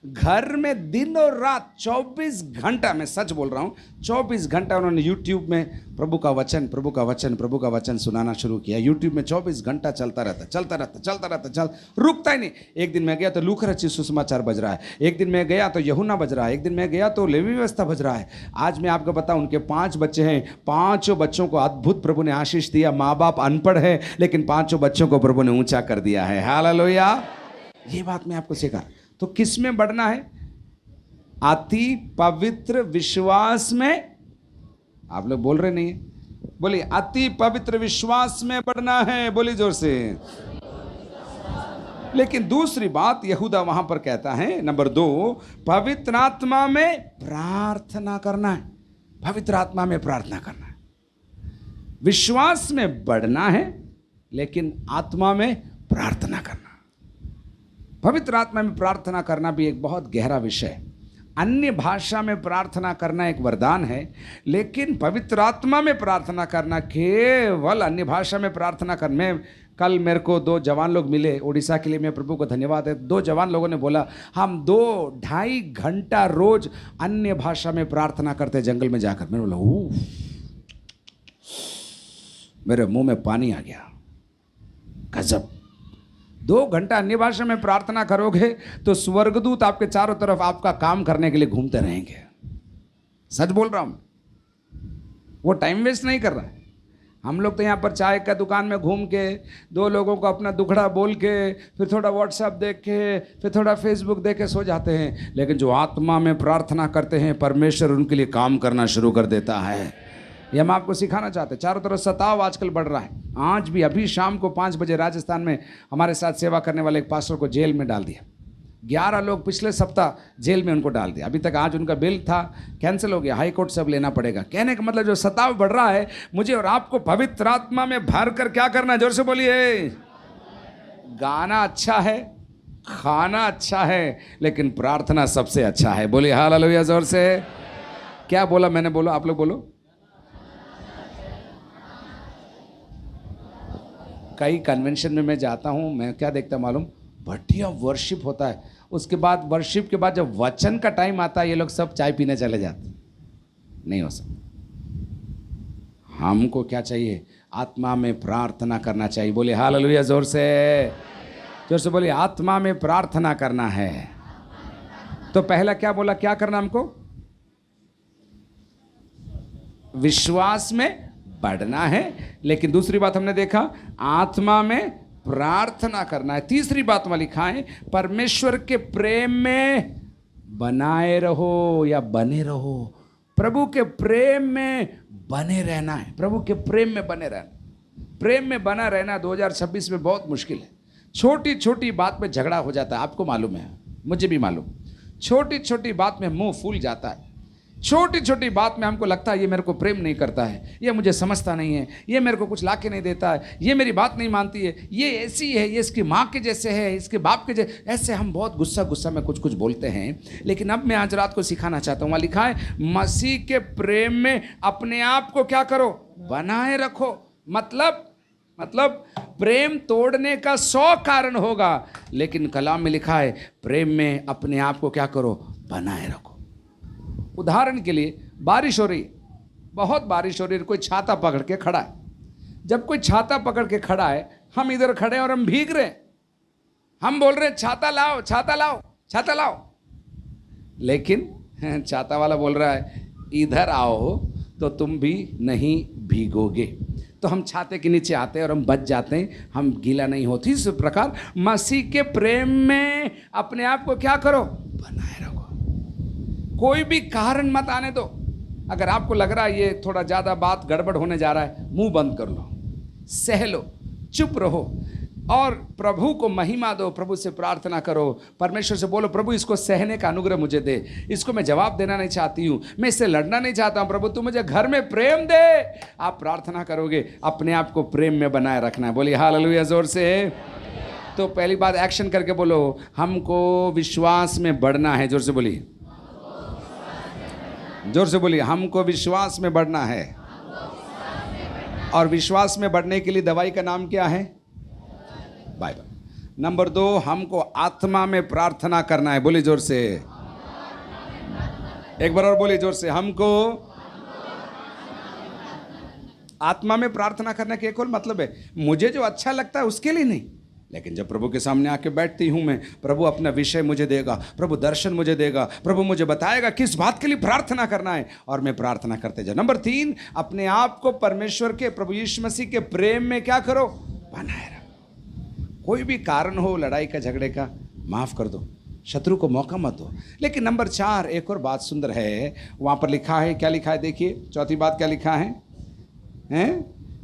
S1: घर में दिन और रात 24 घंटा, मैं सच बोल रहा हूँ, 24 घंटा उन्होंने यूट्यूब में प्रभु का वचन सुनाना शुरू किया। यूट्यूब में 24 घंटा चलता रहता, रुकता ही नहीं। एक दिन मैं गया तो लूका रचित सुसमाचार बज रहा है, एक दिन मैं गया तो यूहन्ना बज रहा है, एक दिन मैं गया तो लेवी व्यवस्था बज रहा है। आज मैं आपको बताऊं, उनके 5 बच्चे हैं, 5 बच्चों को अद्भुत प्रभु ने आशीष दिया। माँ बाप अनपढ़ है लेकिन 5 बच्चों को प्रभु ने ऊंचा कर दिया है। हालेलुया। ये बात मैं आपको सिखा। तो किस में बढ़ना है? अति पवित्र विश्वास में। आप लोग बोल रहे नहीं है, बोलिए अति पवित्र विश्वास में बढ़ना है, बोलिए जोर से। लेकिन दूसरी बात यहूदा वहां पर कहता है, नंबर 2, पवित्र आत्मा में प्रार्थना करना है। पवित्र आत्मा में प्रार्थना करना है। विश्वास में बढ़ना है लेकिन आत्मा में प्रार्थना करना। पवित्र आत्मा में प्रार्थना करना भी एक बहुत गहरा विषय है। अन्य भाषा में प्रार्थना करना एक वरदान है, लेकिन पवित्र आत्मा में प्रार्थना करना, केवल अन्य भाषा में प्रार्थना करने। कल मेरे को 2 जवान लोग मिले उड़ीसा के लिए, मैं प्रभु को धन्यवाद है। 2 जवान लोगों ने बोला हम 2-2.5 घंटा रोज अन्य भाषा में प्रार्थना करते जंगल में जाकर। मैंने बोला मेरे मुंह में पानी आ गया। गजब। 2 घंटा अन्य भाषा में प्रार्थना करोगे तो स्वर्गदूत आपके चारों तरफ आपका काम करने के लिए घूमते रहेंगे। सच बोल रहा हूं, वो टाइम वेस्ट नहीं कर रहा है। हम लोग तो यहाँ पर चाय का दुकान में घूम के 2 लोगों को अपना दुखड़ा बोल के, फिर थोड़ा व्हाट्सएप देख के, फिर थोड़ा फेसबुक देख के सो जाते हैं। लेकिन जो आत्मा में प्रार्थना करते हैं, परमेश्वर उनके लिए काम करना शुरू कर देता है। ये हम आपको सिखाना चाहते हैं। चारों तरफ सताव आजकल बढ़ रहा है। आज भी अभी शाम को 5 बजे राजस्थान में हमारे साथ सेवा करने वाले एक पास्टर को जेल में डाल दिया। 11 लोग पिछले सप्ताह जेल में उनको डाल दिया। अभी तक आज उनका बिल था, कैंसिल हो गया, हाई कोर्ट से अब लेना पड़ेगा। कहने का मतलब जो सताव बढ़ रहा है, मुझे और आपको पवित्र आत्मा में भर कर क्या करना है? जोर से बोलिए। गाना अच्छा है, खाना अच्छा है, लेकिन प्रार्थना सबसे अच्छा है। बोलिए हालेलुया जोर से। क्या बोला मैंने? बोलो, आप लोग बोलो। कई कन्वेंशन में मैं जाता हूँ, मैं क्या देखता मालूम, बढ़िया वर्शिप होता है। उसके बाद वर्शिप के बाद जब वचन का टाइम आता है, ये लोग सब चाय पीने चले जाते। नहीं हो सकता। हमको क्या चाहिए? आत्मा में प्रार्थना करना चाहिए। बोले हालेलुया जोर से। जोर से बोलिए, आत्मा में प्रार्थना करना है। तो पहला क्या बोला, क्या करना हमको? विश्वास में बढ़ना है। लेकिन दूसरी बात हमने देखा, आत्मा में प्रार्थना करना है। तीसरी बात में लिखा है, परमेश्वर के प्रेम में बनाए रहो या बने रहो। प्रभु के प्रेम में बने रहना है। प्रभु के प्रेम में बने रहना। प्रेम में बना रहना 2026 में बहुत मुश्किल है। छोटी छोटी बात में झगड़ा हो जाता है। आपको मालूम है, मुझे भी मालूम। छोटी छोटी बात में मुंह फूल जाता है। छोटी छोटी बात में हमको लगता है ये मेरे को प्रेम नहीं करता है, ये मुझे समझता नहीं है, ये मेरे को कुछ लाके नहीं देता है, ये मेरी बात नहीं मानती है, ये ऐसी है, ये इसकी माँ के जैसे है, इसके बाप के जैसे। ऐसे हम बहुत गुस्सा में कुछ बोलते हैं। लेकिन अब मैं आज रात को सिखाना चाहता हूँ। वहाँ लिखा है, मसीह के प्रेम में अपने आप को क्या करो? बनाए रखो। मतलब प्रेम तोड़ने का 100 कारण होगा, लेकिन कलाम में लिखा है प्रेम में अपने आप को क्या करो? बनाए रखो। उदाहरण के लिए, बारिश हो रही है, बहुत बारिश हो रही है, कोई छाता पकड़ के खड़ा है। जब कोई छाता पकड़ के खड़ा है, हम इधर खड़े हैं और हम भीग रहे हैं, हम बोल रहे हैं छाता लाओ, छाता लाओ, छाता लाओ। लेकिन छाता वाला बोल रहा है इधर आओ तो तुम भी नहीं भीगोगे। तो हम छाते के नीचे आते हैं और हम बच जाते हैं, हम गीला नहीं होती। इस प्रकार मसीह के प्रेम में अपने आप को क्या करो? बनाए रखो। कोई भी कारण मत आने दो। अगर आपको लग रहा है ये थोड़ा ज़्यादा बात गड़बड़ होने जा रहा है, मुंह बंद कर लो, सह लो, चुप रहो और प्रभु को महिमा दो। प्रभु से प्रार्थना करो, परमेश्वर से बोलो प्रभु इसको सहने का अनुग्रह मुझे दे, इसको मैं जवाब देना नहीं चाहती हूँ, मैं इससे लड़ना नहीं चाहता हूँ, प्रभु तू मुझे घर में प्रेम दे। आप प्रार्थना करोगे, अपने आप को प्रेम में बनाए रखना है। बोलिए हालेलुया जोर से। तो पहली बात एक्शन करके बोलो, हमको विश्वास में बढ़ना है। जोर से बोलिए, जोर से बोलिए, हमको विश्वास में बढ़ना है। और विश्वास में बढ़ने के लिए दवाई का नाम क्या है? बाइबल। नंबर 2, हमको आत्मा में प्रार्थना करना है। बोलिए जोर से, एक बार और बोलिए जोर से, हमको आत्मा में प्रार्थना करने का एक और मतलब है, मुझे जो अच्छा लगता है उसके लिए नहीं, लेकिन जब प्रभु के सामने आके बैठती हूं मैं, प्रभु अपना विषय मुझे देगा, प्रभु दर्शन मुझे देगा, प्रभु मुझे बताएगा किस बात के लिए प्रार्थना करना है, और मैं प्रार्थना करते जाऊं। नंबर 3, अपने आप को परमेश्वर के, प्रभु यीशु मसीह के प्रेम में क्या करो? बनाए रखो। कोई भी कारण हो लड़ाई का, झगड़े का, माफ कर दो, शत्रु को मौका मत दो। लेकिन नंबर 4, एक और बात सुंदर है, वहां पर लिखा है, क्या लिखा है? देखिए, चौथी बात क्या लिखा है?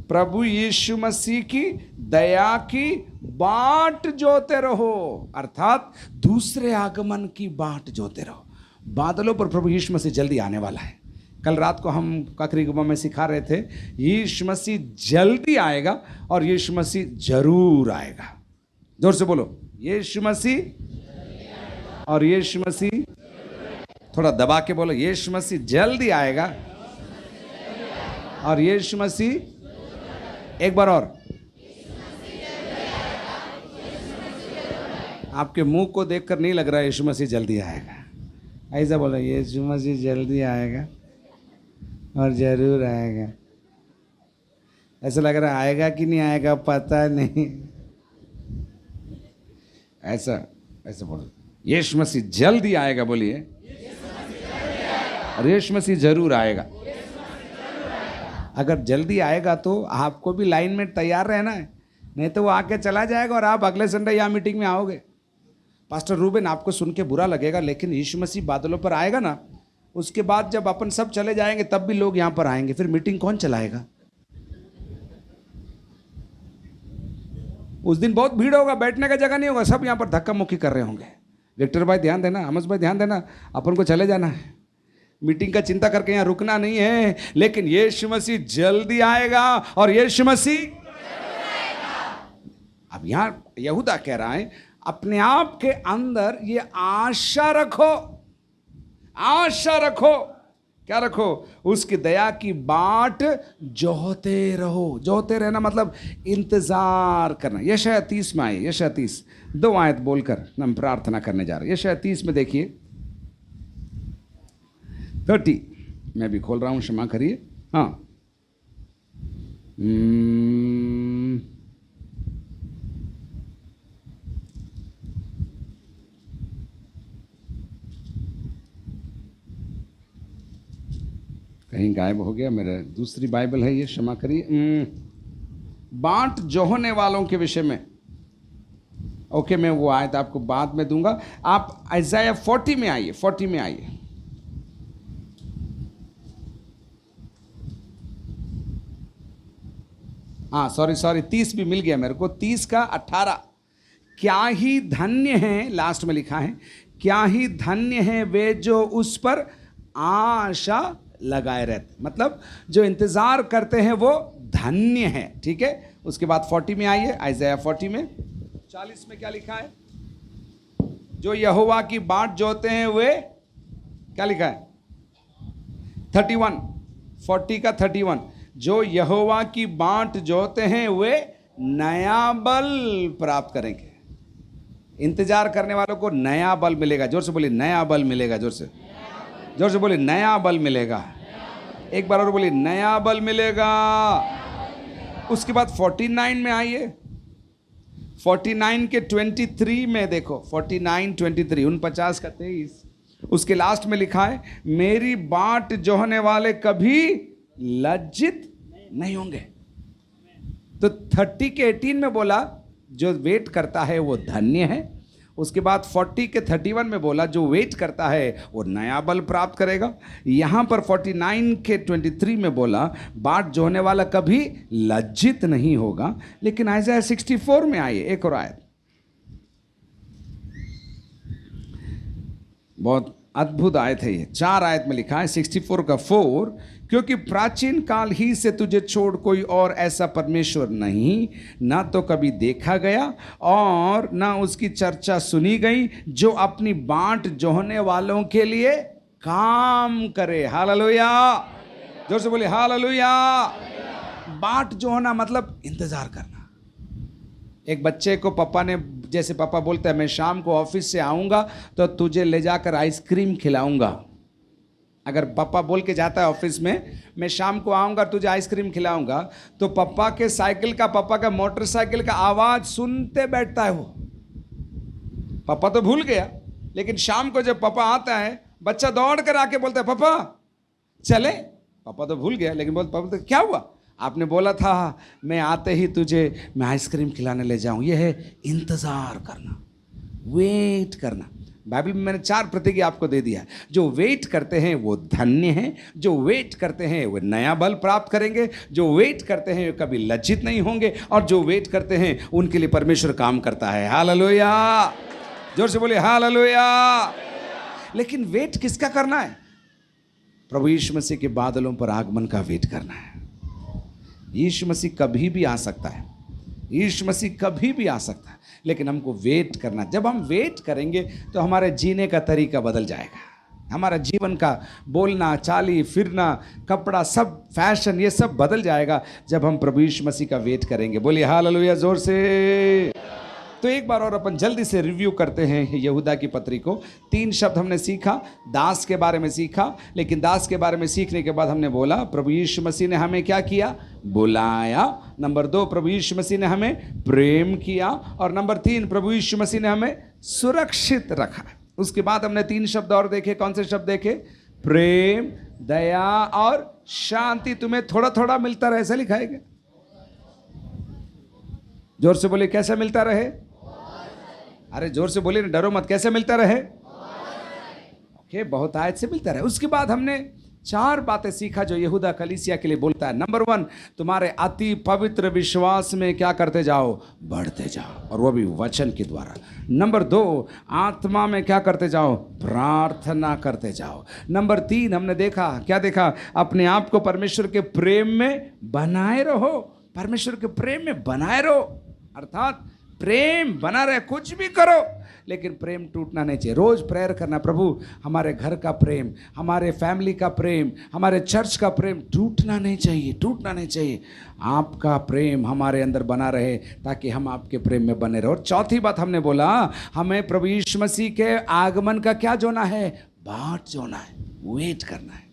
S1: प्रभु यीशु मसीह की दया की बाट जोते रहो, अर्थात दूसरे आगमन की बाट जोते रहो। बादलों पर प्रभु यीशु मसीह जल्दी आने वाला है। कल रात को हम काकरीगुमा में सिखा रहे थे, यीशु मसीह जल्दी आएगा और यीशु मसीह जरूर आएगा। जोर से बोलो, यीशु मसीह और यीशु मसीह, थोड़ा दबा के बोलो, यीशु मसीह जल्दी आएगा और यीशु मसीह, एक बार और, आपके मुंह को देखकर नहीं लग रहा है यीशु मसीह जल्दी आएगा। ऐसा बोलो, यीशु मसीह जल्दी आएगा और जरूर आएगा। ऐसा लग रहा है आएगा कि नहीं आएगा पता नहीं। ऐसा ऐसा बोलो, यीशु मसीह जल्दी आएगा। बोलिए, और यीशु मसीह जरूर आएगा। अगर जल्दी आएगा तो आपको भी लाइन में तैयार रहना है, नहीं तो वो आके चला जाएगा और आप अगले संडे यहाँ मीटिंग में आओगे। पास्टर रूबेन, आपको सुन के बुरा लगेगा, लेकिन यीशु मसीह बादलों पर आएगा ना, उसके बाद जब अपन सब चले जाएंगे तब भी लोग यहाँ पर आएंगे, फिर मीटिंग कौन चलाएगा? उस दिन बहुत भीड़ होगा, बैठने का जगह नहीं होगा, सब यहाँ पर धक्का मुक्की कर रहे होंगे। विक्टर भाई ध्यान देना, अमस भाई ध्यान देना, अपन को चले जाना है, मीटिंग का चिंता करके यहाँ रुकना नहीं है। लेकिन यीशु मसीह जल्दी आएगा और यीशु मसीह, अब यहाँ यहूदा कह रहा है, अपने आप के अंदर ये आशा रखो, आशा रखो। क्या रखो? उसकी दया की बाट जोहते रहो। जोहते रहना मतलब इंतजार करना। यशायाह 30 में आइए, यशायाह 30 2 आयत बोलकर हम प्रार्थना करने जा रहे हैं। यशायाह 30 में देखिए 30, मैं भी खोल रहा हूं, क्षमा करिए। हाँ, कहीं गायब हो गया, मेरा दूसरी बाइबल है ये, क्षमा करिए। बाट जोहने वालों के विषय में, ओके, मैं वो आयत आपको बाद में दूंगा। आप आइज़ाया 40 में आइए, 40 में आइए। हाँ सॉरी 30 भी मिल गया मेरे को, 30 का 18। क्या ही धन्य है, लास्ट में लिखा है, क्या ही धन्य है वे जो उस पर आशा लगाए रहते, मतलब जो इंतजार करते हैं वो धन्य है। ठीक है, उसके बाद 40 में आइए, आइज़ाया 40 में 40 में क्या लिखा है? जो यहोवा की बाट जोते हैं वे, क्या लिखा है? 31, 40 का 31, जो यहोवा की बाट जोते हैं वे नया बल प्राप्त करेंगे। इंतजार करने वालों को नया बल मिलेगा। जोर से बोलिए, नया बल मिलेगा। जोर से बोलिए, नया बल मिलेगा। एक बार और बोलिए, नया बल मिलेगा। उसके बाद 49 में आइए, 49 के 23 में देखो, 49 23, 49 का 23, उसके लास्ट में लिखा है, मेरी बाट जोहने वाले कभी लज्जित नहीं होंगे। तो 30 के 18 में बोला जो वेट करता है वो धन्य है। उसके बाद 40 के 31 में बोला जो वेट करता है वो नया बल प्राप्त करेगा। यहाँ पर 49 के 23 में बोला बाट जोहने वाला कभी लज्जित नहीं होगा। लेकिन आइज़ाया 64 में आइए, एक और आयत, बहुत अद्भुत आयत है ये, 4 आयत में लिखा है 64 का 4, क्योंकि प्राचीन काल ही से तुझे छोड़ कोई और ऐसा परमेश्वर नहीं, ना तो कभी देखा गया और ना उसकी चर्चा सुनी गई, जो अपनी बांट जोहने वालों के लिए काम करे। हालेलुया, जोर से बोले हालेलुया। बांट जोहना मतलब इंतजार करना। एक बच्चे को पापा ने, जैसे पापा बोलते हैं मैं शाम को ऑफिस से आऊंगा तो तुझे ले जाकर आइसक्रीम खिलाऊंगा। अगर पापा बोल के जाता है ऑफिस में मैं शाम को आऊंगा तुझे आइसक्रीम खिलाऊंगा, तो पापा के साइकिल का, पापा का मोटरसाइकिल का आवाज सुनते बैठता है वो। पापा तो भूल गया, लेकिन शाम को जब पापा आता है बच्चा दौड़ कर आके बोलता है पापा चले। पापा तो भूल गया, लेकिन पापा तो क्या हुआ, आपने बोला था मैं आते ही तुझे मैं आइसक्रीम खिलाने ले जाऊं। यह है इंतजार करना, वेट करना। बाइबल में मैंने 4 प्रतिज्ञा आपको दे दिया। जो वेट करते हैं वो धन्य हैं, जो वेट करते हैं वो नया बल प्राप्त करेंगे, जो वेट करते हैं वो कभी लज्जित नहीं होंगे, और जो वेट करते हैं उनके लिए परमेश्वर काम करता है। हालेलुया, जोर से बोलिए हालेलुया। लेकिन वेट किसका करना है? प्रभु यीशु मसीह के बादलों पर आगमन का वेट करना है। यीशु मसीह कभी भी आ सकता है, यीशु मसीह कभी भी आ सकता है, लेकिन हमको वेट करना। जब हम वेट करेंगे तो हमारे जीने का तरीका बदल जाएगा, हमारा जीवन का बोलना, चाली, फिरना, कपड़ा, सब फैशन, ये सब बदल जाएगा जब हम प्रभु यीशु मसीह का वेट करेंगे। बोलिए हालेलुया जोर से। तो एक बार और अपन जल्दी से रिव्यू करते हैं यहूदा की पत्री को। 3 शब्द हमने सीखा, दास के बारे में सीखा, लेकिन दास के बारे में सीखने के बाद हमने बोला प्रभु यीशु मसीह ने हमें क्या किया? बुलाया। नंबर 2, प्रभु यीशु मसीह ने हमें प्रेम किया। और नंबर 3, प्रभु यीशु मसीह ने हमें सुरक्षित रखा। उसके बाद हमने 3 शब्द और देखे। कौन से शब्द देखे? प्रेम, दया और शांति। तुम्हें थोड़ा थोड़ा मिलता रहे, ऐसा लिखा है क्या? जोर से बोलिए कैसे मिलता रहे? अरे जोर से बोलिए ना, डरो मत। कैसे मिलता रहे? ओके, बहुत आयत से मिलता रहे। उसके बाद हमने 4 बातें सीखा जो यहूदा कलीसिया के लिए बोलता है। नंबर 1, तुम्हारे अति पवित्र विश्वास में क्या करते जाओ? बढ़ते जाओ, और वो भी वचन के द्वारा। नंबर 2, आत्मा में क्या करते जाओ? प्रार्थना करते जाओ। नंबर 3 हमने देखा, क्या देखा? अपने आप को परमेश्वर के प्रेम में बनाए रहो। परमेश्वर के प्रेम में बनाए रहो, अर्थात प्रेम बना रहे। कुछ भी करो लेकिन प्रेम टूटना नहीं चाहिए। रोज प्रेयर करना, प्रभु हमारे घर का प्रेम, हमारे फैमिली का प्रेम, हमारे चर्च का प्रेम टूटना नहीं चाहिए, टूटना नहीं चाहिए। आपका प्रेम हमारे अंदर बना रहे ताकि हम आपके प्रेम में बने रहे। और चौथी बात हमने बोला, हमें प्रभु यीशु मसीह के आगमन का क्या जोना है? बाट जोना है, वेट करना है।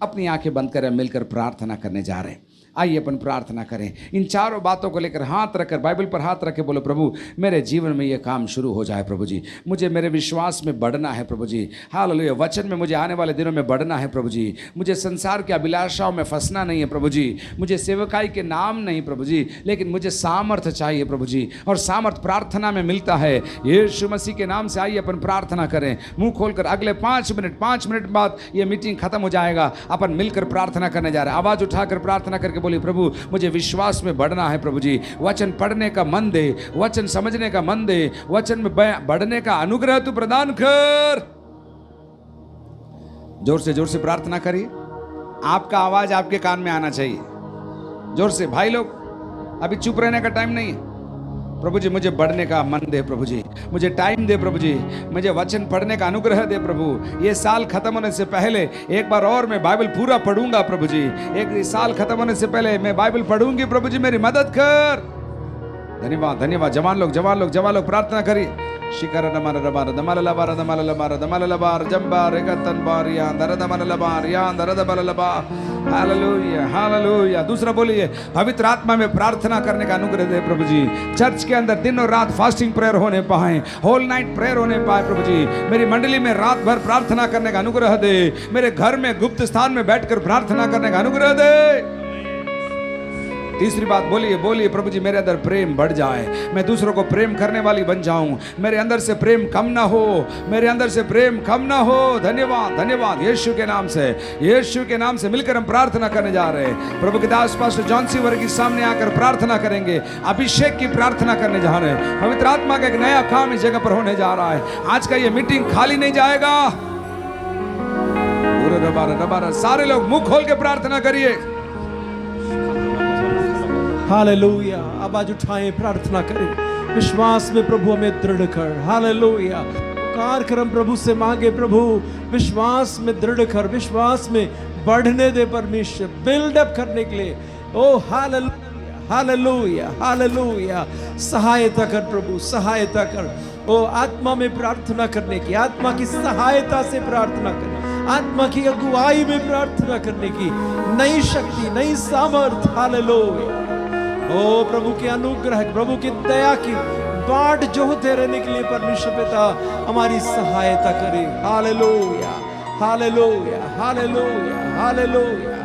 S1: अपनी आंखें बंद करें, मिलकर प्रार्थना करने जा रहे हैं। आइए अपन प्रार्थना करें। इन 4 बातों को लेकर हाथ रखकर, बाइबल पर हाथ रख के बोलो, प्रभु मेरे जीवन में ये काम शुरू हो जाए। प्रभु जी, मुझे मेरे विश्वास में बढ़ना है। प्रभु जी हालेलुया, वचन में मुझे आने वाले दिनों में बढ़ना है। प्रभु जी, मुझे संसार के अभिलाषाओं में फंसना नहीं है। प्रभु जी, मुझे सेवकाई के नाम नहीं प्रभु जी, लेकिन मुझे सामर्थ्य चाहिए प्रभु जी, और सामर्थ्य प्रार्थना में मिलता है। यीशु मसीह के नाम से आइए अपन प्रार्थना करें, मुंह खोलकर। अगले 5 मिनट बाद ये मीटिंग खत्म हो जाएगा, अपन मिलकर प्रार्थना करने जा रहे हैं। आवाज उठाकर प्रार्थना करके बोलिए, प्रभु मुझे विश्वास में बढ़ना है। प्रभु जी, वचन पढ़ने का मन दे, वचन समझने का मन दे, वचन में बढ़ने का अनुग्रह तू प्रदान कर। जोर से प्रार्थना करिए। आपका आवाज आपके कान में आना चाहिए। जोर से भाई लोग, अभी चुप रहने का टाइम नहीं है। प्रभु जी मुझे बढ़ने का मन दे, प्रभु जी मुझे टाइम दे, प्रभु जी मुझे वचन पढ़ने का अनुग्रह दे। प्रभु ये साल खत्म होने से पहले एक बार और मैं बाइबल पूरा पढ़ूंगा। प्रभु जी एक साल खत्म होने से पहले मैं बाइबल पढ़ूंगी। प्रभु जी मेरी मदद कर। धन्यवाद धन्यवाद। जवान लोग प्रार्थना करिए। शिकर नमन रबार दमल लबार दमल लबार दमल लबार जंबार गतन बार या दरद मन लबार या दरद बल लबा। Hallelujah hallelujah. दूसरा बोलिए, पवित्र आत्मा में प्रार्थना करने का अनुग्रह दे प्रभु जी। चर्च के अंदर दिन और रात फास्टिंग प्रेयर होने पाए, होल नाइट प्रेयर होने पाए। प्रभु जी मेरी मंडली में रात भर प्रार्थना करने का अनुग्रह दे। मेरे घर में गुप्त स्थान में बैठकर प्रार्थना करने का अनुग्रह दे। तीसरी बात बोलिए, प्रभु जी मेरे अंदर प्रेम बढ़ जाए, मैं दूसरों को प्रेम करने वाली बन जाऊं। मेरे अंदर से प्रेम कम ना हो, मेरे अंदर से प्रेम कम ना हो। धन्यवाद धन्यवाद। यीशु के नाम से मिलकर हम प्रार्थना करने जा रहे हैं। प्रभु के दास पास्टर जॉन सी वर्गीस सामने आकर प्रार्थना करेंगे, अभिषेक की प्रार्थना करने जा रहे हैं। पवित्र आत्मा का एक नया काम इस जगह पर होने जा रहा है। आज का ये मीटिंग खाली नहीं जाएगा। दोबारा सारे लोग मुंह खोल के प्रार्थना करिए।
S2: हालेलुया। आवाज उठाएं, प्रार्थना करें विश्वास में, प्रभु हमें दृढ़ कर। हालेलुया। पुकार कर हम प्रभु से मांगे, प्रभु विश्वास में दृढ़ कर, विश्वास में बढ़ने दे परमेश्वर, बिल्डअप करने के लिए। ओ हालेलुया, हालेलुया, हालेलुया। सहायता कर प्रभु, सहायता कर। ओ आत्मा में प्रार्थना करने की, आत्मा की सहायता से प्रार्थना कर, आत्मा की अगुवाई में प्रार्थना करने की नई शक्ति, नई सामर्थ। हालेलुया। ओ प्रभु के अनुग्रह, प्रभु की दया की बाट जोहते रहने के लिए परमेश्वर पिता हमारी सहायता करे। Hallelujah, hallelujah, hallelujah, hallelujah,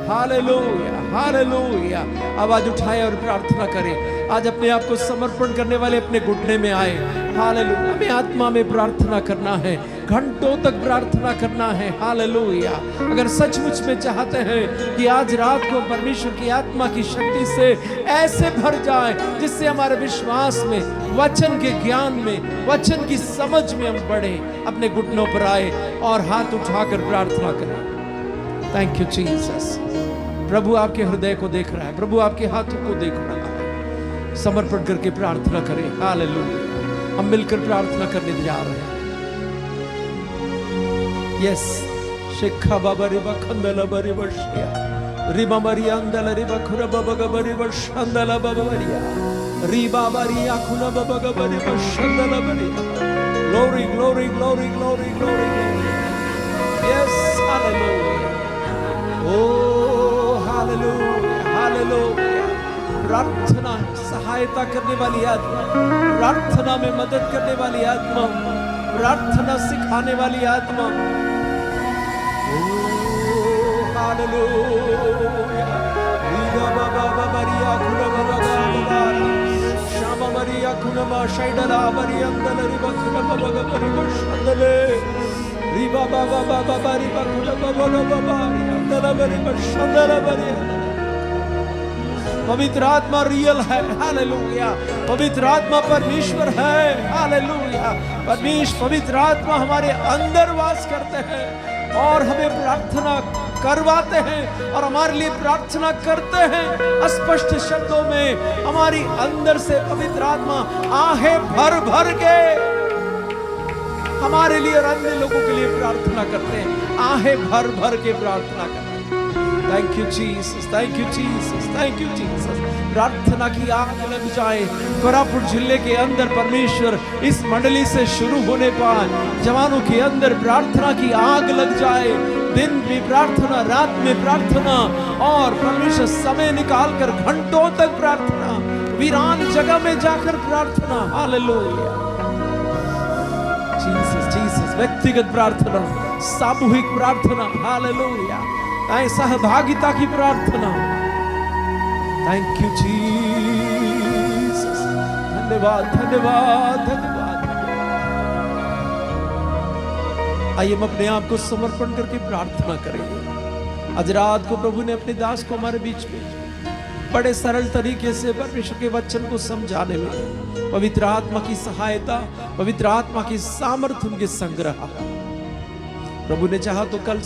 S2: hallelujah, hallelujah. आवाज उठाए और प्रार्थना करें। आज अपने आप को समर्पण करने वाले अपने घुटने में आए। हालेलुया। हमें आत्मा में प्रार्थना करना है, घंटों तक प्रार्थना करना है। हालेलुया। अगर सचमुच में चाहते हैं कि आज रात को परमेश्वर की आत्मा की शक्ति से ऐसे भर जाए जिससे हमारे विश्वास में, वचन के ज्ञान में, वचन की समझ में हम बढ़े, अपने घुटनों पर आए और हाथ उठाकर प्रार्थना करें। Thank you Jesus. प्रभु आपके हृदय को देख रहा है, प्रभु आपके हाथों को देख रहा है। समर्पण करके प्रार्थना करें। हालेलुया। हम मिलकर प्रार्थना करने जा रहे हैं। यस। शिखा बाबा रिबा खंदला बरी बशिया रिबा मरिया अंदला रिबा खुरा बाबा गबरी बशंदला बाबा मरिया रिबा बरिया खुना बाबा गबरी बशंदला बरिया। Glory, glory, glory, glory, glory. Yes. Hallelujah. Oh hallelujah, hallelujah. प्रार्थना सहायता करने वाली आत्मा, प्रार्थना में मदद करने वाली आत्मा, प्रार्थना सिखाने वाली आत्मा। ओ हालेलुया। रीगा बाबा बाबरिया खुना बाबा बाबा शामा मरिया खुना मा शैडला बरिया अंदल रिबा खुना बाबा गबरी बशंदले रिबा बाबा बाबा बरिबा खुना बाबा बाबा अंदल बरी बशंदला बरिया। पवित्र आत्मा रियल है। हालेलुया। पवित्र आत्मा परमेश्वर है। हालेलुया। पवित्र आत्मा हमारे अंदर वास करते हैं और हमें प्रार्थना करवाते हैं और हमारे लिए प्रार्थना करते हैं स्पष्ट शब्दों में। हमारी अंदर से पवित्र आत्मा आहे भर भर के हमारे लिए और अन्य लोगों के लिए प्रार्थना करते हैं। आहे भर भर के प्रार्थना करते हैं। Thank you Jesus, thank you Jesus, thank you Jesus. प्रार्थना की आग लग जाए कोरापुट जिले के अंदर परमेश्वर इस मंडली से शुरू होने पाए। जवानों के अंदर प्रार्थना की आग लग जाए। दिन में प्रार्थना, रात में प्रार्थना और परमेश्वर समय निकालकर घंटों तक प्रार्थना, वीरान जगह में जाकर प्रार्थना। हालेलुया। Jesus, Jesus. व्यक्तिगत प्रार्थना, सामूहिक प्रार्थना। हालेलुया। सहभागिता की प्रार्थना। Thank you Jesus. धन्यवाद, धन्यवाद, धन्यवाद। आइए हम अपने आप को समर्पण करके प्रार्थना करेंगे। आज रात को प्रभु ने अपने दास को हमारे बीच में बड़े सरल तरीके से परमेश्वर के वचन को समझाने में पवित्र आत्मा की सहायता, पवित्र आत्मा की सामर्थ्य उनके संग रहा। प्रभु ने चाहा तो कल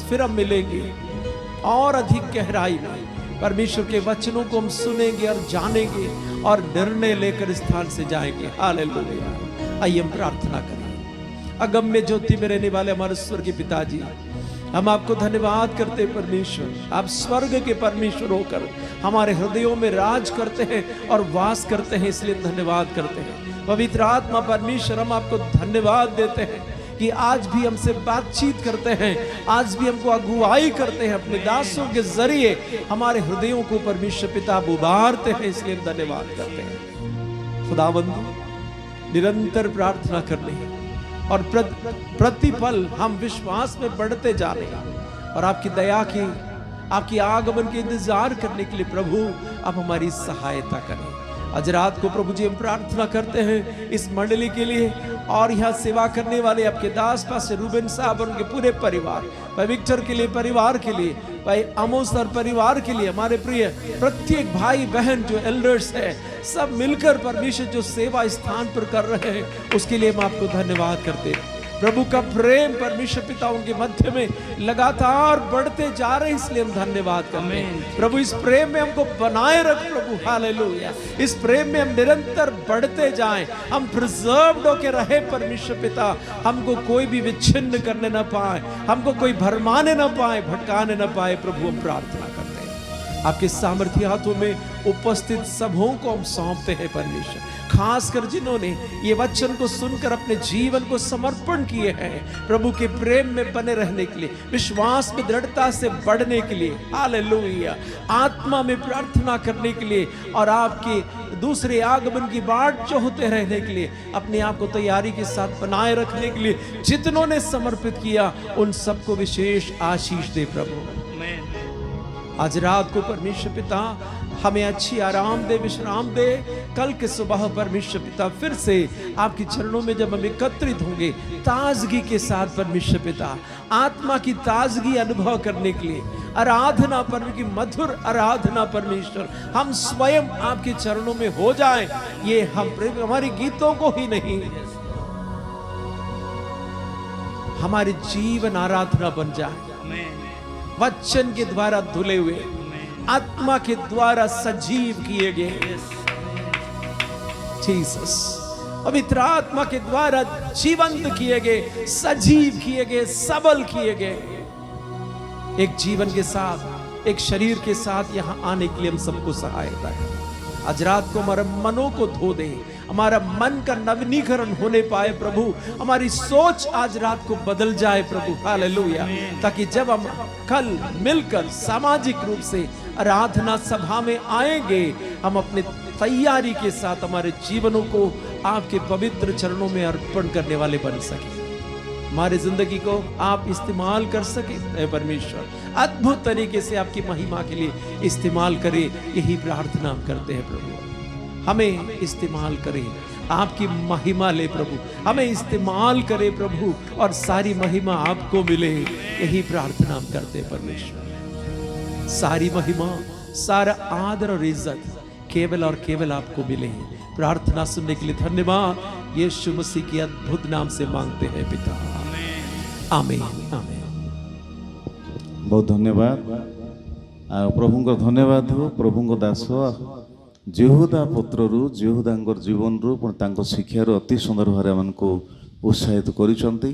S2: फिर हम मिलेंगे और अधिक गहराई में परमेश्वर के वचनों को हम सुनेंगे और जानेंगे और निर्णय लेकर स्थान से जाएंगे। हालेलुया। आइए हम प्रार्थना करें। अगम्य ज्योति में रहने वाले हमारे स्वर्गीय पिताजी, हम आपको धन्यवाद करते हैं परमेश्वर। आप स्वर्ग के परमेश्वर होकर हमारे हृदयों में राज करते हैं और वास करते हैं, इसलिए धन्यवाद करते हैं। पवित्र आत्मा परमेश्वर, हम आपको धन्यवाद देते हैं कि आज भी हमसे बातचीत करते हैं, आज भी हमको अगुवाई करते हैं, अपने दासों के जरिए हमारे हृदयों को परमेश्वर पिता उबारते हैं, इसलिए धन्यवाद करते हैं। खुदावंद, निरंतर प्रार्थना करने और प्रतिपल हम विश्वास में बढ़ते जा रहे हैं और आपकी दया की, आपकी आगमन के इंतजार करने के लिए प्रभु आप हमारी सहायता करें। आज रात को प्रभु जी हम प्रार्थना करते हैं इस मंडली के लिए और यहाँ सेवा करने वाले आपके दास पास्टर रूबेन साहब और उनके पूरे परिवार, भाई विक्टर के लिए परिवार के लिए, भाई आमोस और परिवार के लिए, हमारे प्रिय प्रत्येक भाई बहन जो एल्डर्स है, सब मिलकर परमेश्वर जो सेवा स्थान पर कर रहे हैं उसके लिए हम आपको धन्यवाद करते हैं। प्रभु का प्रेम परमेश्वर पिता उनके मध्य में लगातार बढ़ते जा रहे हैं, इसलिए हम धन्यवाद करते हैं। प्रभु इस प्रेम में हमको बनाए रख प्रभु, हालेलुया। इस प्रेम में हम निरंतर बढ़ते जाएं, हम प्रिजर्व्ड होके रहे परमेश्वर पिता, हमको कोई भी विच्छिन्न करने ना पाए, हमको कोई भरमाने ना पाए, भटकाने ना पाए। प्रभु हम प्रार्थना करते हैं, आपके सामर्थ्य हाथों में उपस्थित सबों को हम सौंपते हैं परमेश्वर, खासकर जिन्होंने ये वचन को सुनकर अपने जीवन को समर्पण किए हैं प्रभु के प्रेम में बने रहने के लिए, विश्वास में दृढ़ता से बढ़ने के लिए, हालेलुया, आत्मा में प्रार्थना करने के लिए और आपके दूसरे आगमन की बाट चाहते रहने के लिए, अपने आप को तैयारी के साथ बनाए रखने के लिए जितनों ने समर्पित किया, उन सबको विशेष आशीष दे प्रभु। आज रात को परमेश्वर पिता हमें अच्छी आराम दे, विश्राम दे। कल के सुबह परमेश्वर पिता फिर से आपके चरणों में जब हम एकत्रित होंगे ताजगी के साथ परमेश्वर पिता, आत्मा की ताजगी अनुभव करने के लिए, आराधना परमेश्वर की मधुर आराधना परमेश्वर, हम स्वयं आपके चरणों में हो जाएं। ये हम हमारे गीतों को ही नहीं, हमारे जीवन आराधना बन जाए, वचन के द्वारा धुले हुए, आत्मा के द्वारा सजीव किए गए, जीसस पवित्र आत्मा के द्वारा जीवंत किए गए, सजीव किए गए, सबल किए गए, एक जीवन के साथ, एक शरीर के साथ यहां आने के लिए हम सबको सहायता है। आज रात को हमारे मनों को धो दे, हमारा मन का नवीनीकरण होने पाए प्रभु, हमारी सोच आज रात को बदल जाए प्रभु, हालेलुया, ताकि जब हम कल मिलकर सामाजिक रूप से आराधना सभा में आएंगे, हम अपने तैयारी के साथ हमारे जीवनों को आपके पवित्र चरणों में अर्पण करने वाले बन सके, हमारे जिंदगी को आप इस्तेमाल कर सके परमेश्वर, अद्भुत तरीके से आपकी महिमा के लिए इस्तेमाल करें, यही प्रार्थना हम करते हैं प्रभु। हमें इस्तेमाल करें, आपकी महिमा ले प्रभु, हमें इस्तेमाल करे प्रभु, और सारी महिमा आपको मिले, यही प्रार्थना हम करते हैं परमेश्वर। सारी महिमा, सारा आदर और इज्जत केवल और केवल आपको मिले। प्रार्थना सुनने के लिए धन्यवाद, यीशु मसीह के अद्भुत नाम से मांगते हैं पिता, आमीन आमीन।
S3: बहुत धन्यवाद, प्रभु को धन्यवाद हो। प्रभु दास जेहुदा पुत्र जेहुदा जीवन रू शिक्षार अति सुंदर भाव आमको उत्साहित करिसेंती,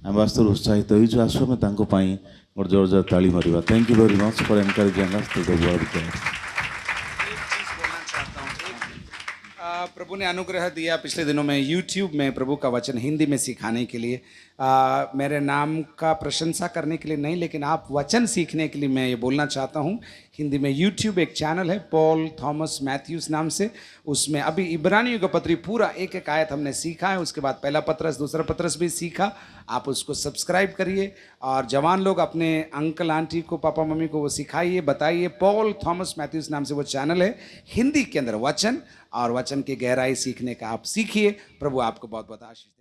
S3: आम वास्तव उत्साहित हो। आसो आम गोटे जोर जोर ताली मारिबा। Thank you very much for encouraging us to the word.
S1: प्रभु ने अनुग्रह दिया पिछले दिनों में YouTube में प्रभु का वचन हिंदी में सिखाने के लिए, मेरे नाम का प्रशंसा करने के लिए नहीं, लेकिन आप वचन सीखने के लिए मैं ये बोलना चाहता हूँ। हिंदी में YouTube एक चैनल है पॉल थॉमस मैथ्यूस नाम से, उसमें अभी इब्रानियों का पत्री पूरा एक एक आयत हमने सीखा है, उसके बाद पहला पत्रस दूसरा पत्रस भी सीखा। आप उसको सब्सक्राइब करिए और जवान लोग अपने अंकल आंटी को, पापा मम्मी को वो सिखाइए, बताइए। पॉल थॉमस मैथ्यूस नाम से वो चैनल है, हिंदी के अंदर वचन और वचन की गहराई सीखने का आप सीखिए। प्रभु आपको बहुत बहुत आशीष।